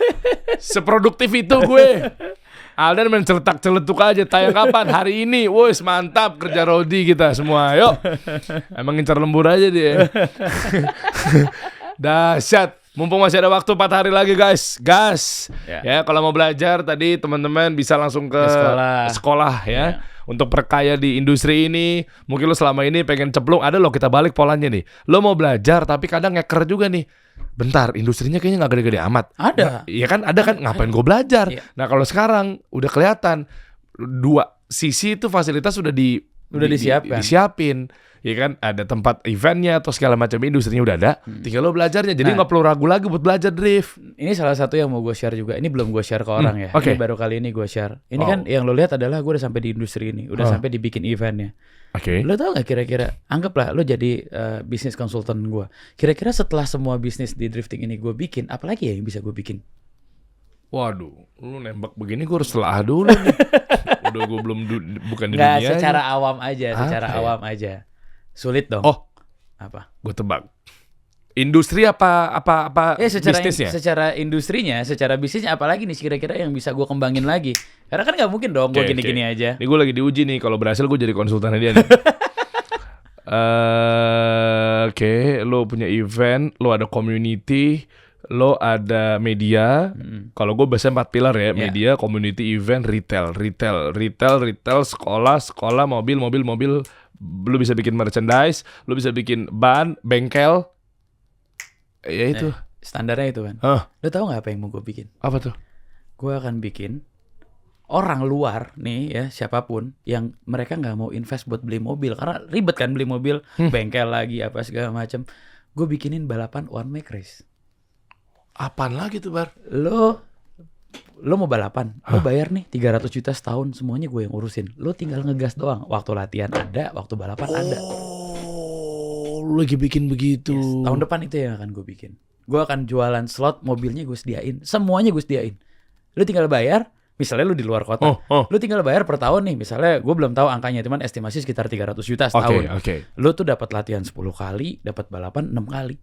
Seproduktif itu gue. Aldan main celetak-celetuk aja. Tayang kapan? Hari ini. Woi, mantap kerja Rodi kita semua. Yuk. Emang ngincar lembur aja dia. Dahsyat. Mumpung masih ada waktu 4 hari lagi guys. Gas. Ya, kalau mau belajar tadi teman-teman bisa langsung ke sekolah ya. Untuk perkaya di industri ini. Mungkin lo selama ini pengen ceplung. Ada lo kita balik polanya nih. Lo mau belajar tapi kadang ngeker juga nih. Bentar, industrinya kayaknya gak gede-gede amat. Ada. Iya kan, ada kan, ngapain gue belajar. Nah kalau sekarang udah kelihatan 2 sisi itu fasilitas sudah disiapin. Ya kan, ada tempat eventnya atau segala macam, industrinya udah ada. Tinggal lo belajarnya, jadi gak perlu ragu lagi buat belajar drift. Ini salah satu yang mau gue share juga. Ini belum gue share ke orang ya. Ini baru kali ini gue share. Ini kan yang lo lihat adalah gue udah sampai di industri ini, udah sampai dibikin eventnya. Lo tau gak kira-kira, anggaplah lo jadi bisnis konsultan gue. Kira-kira setelah semua bisnis di drifting ini gue bikin, apalagi ya yang bisa gue bikin? Waduh, lu nembak begini gue harus telah dulu nih. Udah gue belum bukan di dunia. Nggak, secara awam aja. Sulit dong. Oh, apa? Gue tebak. Industri apa bisnisnya? Secara industrinya, secara bisnisnya, apalagi nih kira-kira yang bisa gue kembangin lagi? Karena kan nggak mungkin dong gue gini-gini aja. Ini gue lagi diuji nih, kalau berhasil gue jadi konsultannya dia nih. Lo punya event, lo ada community, lo ada media. Kalau gue biasanya 4 pilar ya, media, community, event, retail, sekolah, mobil. Lo bisa bikin merchandise, lo bisa bikin ban, bengkel. Ya itu. Standarnya itu kan. Lo tau gak apa yang mau gue bikin? Apa tuh? Gue akan bikin orang luar nih ya, siapapun yang mereka gak mau invest buat beli mobil. Karena ribet kan beli mobil, bengkel lagi apa segala macam. Gue bikinin balapan one make race. Apaan lagi tuh Bar? Lo mau balapan, lo bayar nih 300 juta setahun, semuanya gue yang urusin. Lo tinggal ngegas doang. Waktu latihan ada, waktu balapan ada. Lo lagi bikin begitu. Tahun depan itu yang akan gue bikin. Gue akan jualan slot, mobilnya gue sediain, semuanya gue sediain. Lo tinggal bayar, misalnya lo di luar kota, lo tinggal bayar per tahun nih. Misalnya gue belum tahu angkanya, cuman estimasi sekitar 300 juta setahun. Lo tuh dapat latihan 10 kali, dapat balapan 6 kali.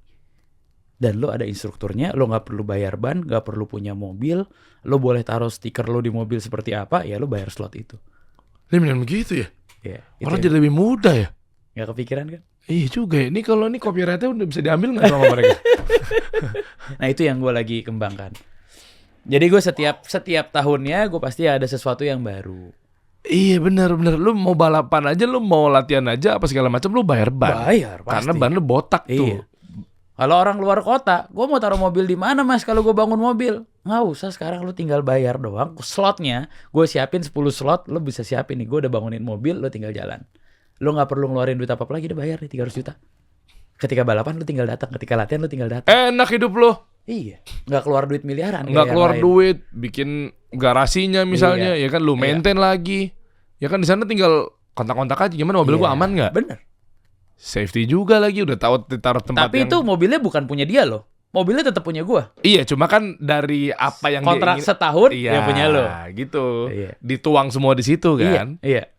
Dan lo ada instrukturnya, lo gak perlu bayar ban, gak perlu punya mobil, lo boleh taruh stiker lo di mobil seperti apa, ya lo bayar slot itu. Ini beneran begitu ya? Iya. Orang jadi lebih mudah ya? Gak kepikiran kan? Iya juga ya, ini kalau ini copyrightnya udah bisa diambil gak sama mereka? Nah itu yang gue lagi kembangkan. Jadi gue setiap tahunnya gue pasti ada sesuatu yang baru. Iya benar. Lu mau balapan aja, lu mau latihan aja apa segala macam, lu bayar ban. Bayar pasti. Karena ban lu botak tuh. Kalau orang luar kota, gue mau taruh mobil di mana mas? Kalau gue bangun mobil, nggak usah. Sekarang lu tinggal bayar doang. Slotnya, gue siapin 10 slot, lu bisa siapin nih. Gue udah bangunin mobil, lu tinggal jalan. Lu nggak perlu ngeluarin duit apa lagi, udah bayar nih 300 juta. Ketika balapan lu tinggal datang, ketika latihan lu tinggal datang. Enak hidup lu. Iya, nggak keluar duit miliaran. Nggak keluar duit, bikin garasinya misalnya, ya kan lu maintain lagi. Ya kan di sana tinggal kontak-kontak aja. Gimana mobil gua aman nggak? Bener. Safety juga lagi, udah tahu ditaruh tempat. Tapi itu mobilnya bukan punya dia loh. Mobilnya tetap punya gua. Iya, cuma kan dari apa yang kontrak dia ingin, setahun yang punya lo. Gitu. Dituang semua di situ kan. Iya.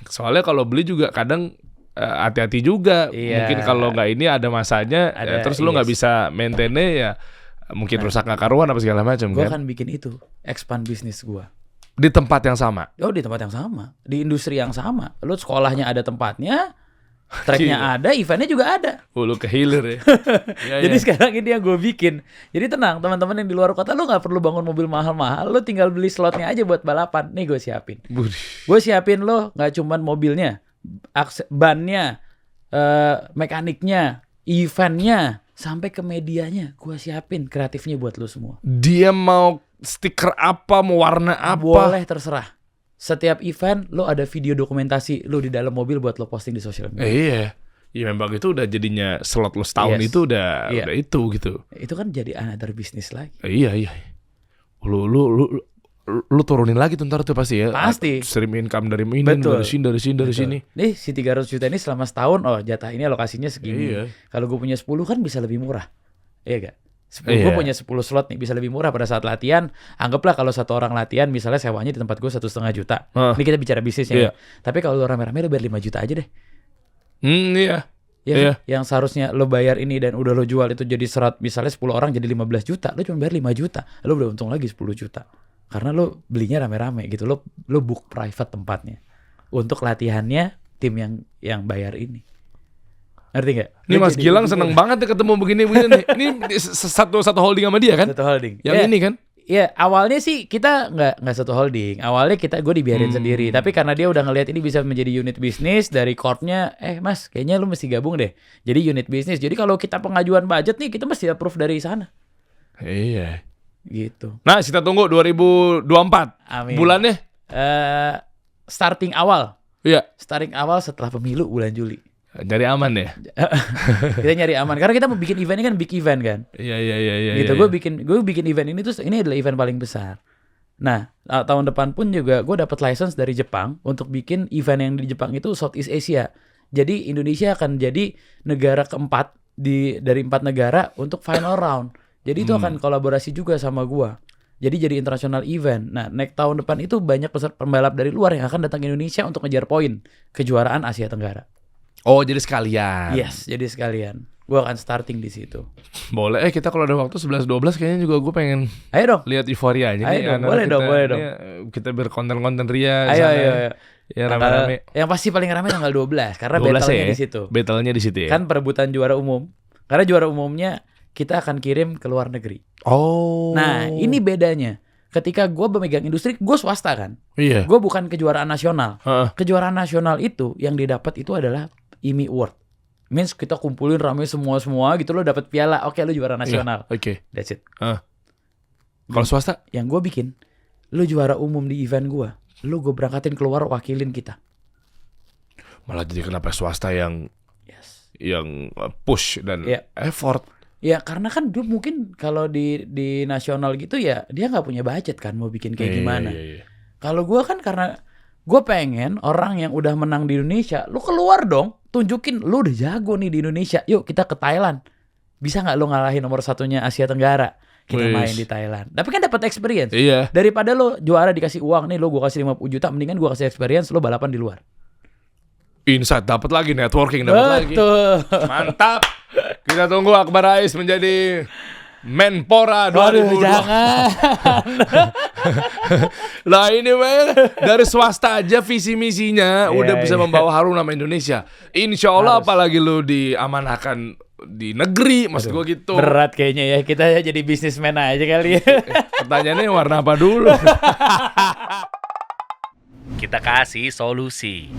Soalnya kalau beli juga kadang hati-hati juga. Mungkin kalau nggak ini ada masanya, terus lu nggak bisa maintainnya ya. Mungkin rusak nggak karuan apa segala macam kan. Gua akan bikin itu, expand bisnis gua. Di tempat yang sama. Di tempat yang sama, di industri yang sama. Lu sekolahnya ada tempatnya. Tracknya ada, eventnya juga ada. Lu ke hilir ya. Jadi sekarang ini yang gue bikin. Jadi tenang teman-teman yang di luar kota, lu gak perlu bangun mobil mahal-mahal. Lu tinggal beli slotnya aja buat balapan. Nih gue siapin. Gue siapin lo gak cuman mobilnya, bannya, mekaniknya, eventnya, sampai ke medianya. Gue siapin kreatifnya buat lo semua. Dia mau stiker apa, mau warna apa, boleh terserah. Setiap event lo ada video dokumentasi lo di dalam mobil buat lo posting di sosial media. Iya memang itu udah jadinya slot lo setahun itu udah itu gitu. Itu kan jadi another bisnis lagi. Iya. Lu turunin lagi tuh ntar tuh pasti ya. Pasti. Stream income dari ini, dari sini. Nih si 300 juta ini selama setahun, jatah ini alokasinya segini. Kalau gue punya 10 kan bisa lebih murah. Iya gak? Gue punya 10 slot nih, bisa lebih murah pada saat latihan. Anggaplah kalau satu orang latihan misalnya sewanya di tempat gue 1,5 juta. Ini kita bicara bisnisnya. Tapi kalau lo rame-rame lo bayar 5 juta aja deh. Iya. Yang seharusnya lo bayar ini dan udah lo jual itu jadi misalnya 10 orang jadi 15 juta, lo cuma bayar 5 juta, lo udah untung lagi 10 juta. Karena lo belinya rame-rame gitu, lo book private tempatnya. Untuk latihannya tim yang bayar ini. Ngerti gak? Ini Mas Gilang seneng banget nih ketemu begini-begini nih. Ini satu holding sama dia kan? Satu holding. Yang ini kan? Iya, awalnya sih kita nggak satu holding. Awalnya gue dibiarin sendiri. Tapi karena dia udah ngelihat ini bisa menjadi unit bisnis dari corpnya, Mas, kayaknya lu mesti gabung deh. Jadi unit bisnis. Jadi kalau kita pengajuan budget nih, kita mesti approve dari sana. Iya. Gitu. Nah, kita tunggu 2024. Amin. Bulannya? Starting awal. Iya. Starting awal setelah pemilu bulan Juli. Jadi aman ya? Kita nyari aman karena kita mau bikin event ini kan big event kan. Iya. Gitu. Gue bikin event ini tuh ini adalah event paling besar. Nah, tahun depan pun juga gue dapat license dari Jepang untuk bikin event yang di Jepang itu Southeast Asia. Jadi Indonesia akan jadi negara keempat dari 4 negara untuk final round. Jadi itu akan kolaborasi juga sama gue. Jadi international event. Nah, next tahun depan itu banyak peserta pembalap dari luar yang akan datang ke Indonesia untuk ngejar poin kejuaraan Asia Tenggara. Oh, jadi sekalian. Yes, jadi sekalian. Gue akan starting di situ. Boleh, kita kalau ada waktu 11-12 kayaknya juga gue pengen lihat euforia aja. Ayo dong, boleh dong. Kita berkonten-konten ria. Ayo. Ya rame-rame. Yang pasti paling rame tanggal 12 karena battle-nya di situ. Battle-nya di situ ya. Kan perebutan juara umum. Karena juara umumnya kita akan kirim ke luar negeri. Oh. Nah, ini bedanya. Ketika gue memegang industri, gue swasta kan. Iya. Gue bukan kejuaraan nasional. Kejuaraan nasional itu yang didapat itu adalah IMI Award. Means kita kumpulin rame semua gitu, lo dapat piala. Oke, lo juara nasional. Oke. That's it. Kalau swasta? Yang gue bikin, lo juara umum di event gue. Lo gue berangkatin keluar wakilin kita. Malah jadi kenapa swasta yang push dan effort. Ya karena kan dia mungkin kalau di nasional gitu ya dia nggak punya budget kan mau bikin kayak gimana. Kalau gue kan karena gue pengen orang yang udah menang di Indonesia, lu keluar dong, tunjukin lu udah jago nih di Indonesia. Yuk kita ke Thailand. Bisa nggak lu ngalahin nomor satunya Asia Tenggara? Kita main di Thailand. Tapi kan dapat experience. Iya. Daripada lu juara dikasih uang nih, lu gue kasih 50 juta, mendingan gue kasih experience, lu balapan di luar. Insight dapat lagi, networking dapat lagi. Mantap. Kita tunggu Akbar Rais menjadi Menpora 2020. Jangan. Lah ini dari swasta aja visi misinya udah bisa membawa harum nama Indonesia. Insya Allah apalagi lu diamanahkan di negeri, maksud gue gitu. Berat kayaknya ya, kita jadi bisnismen aja kali ya. Pertanyaannya warna apa dulu? Kita kasih solusi.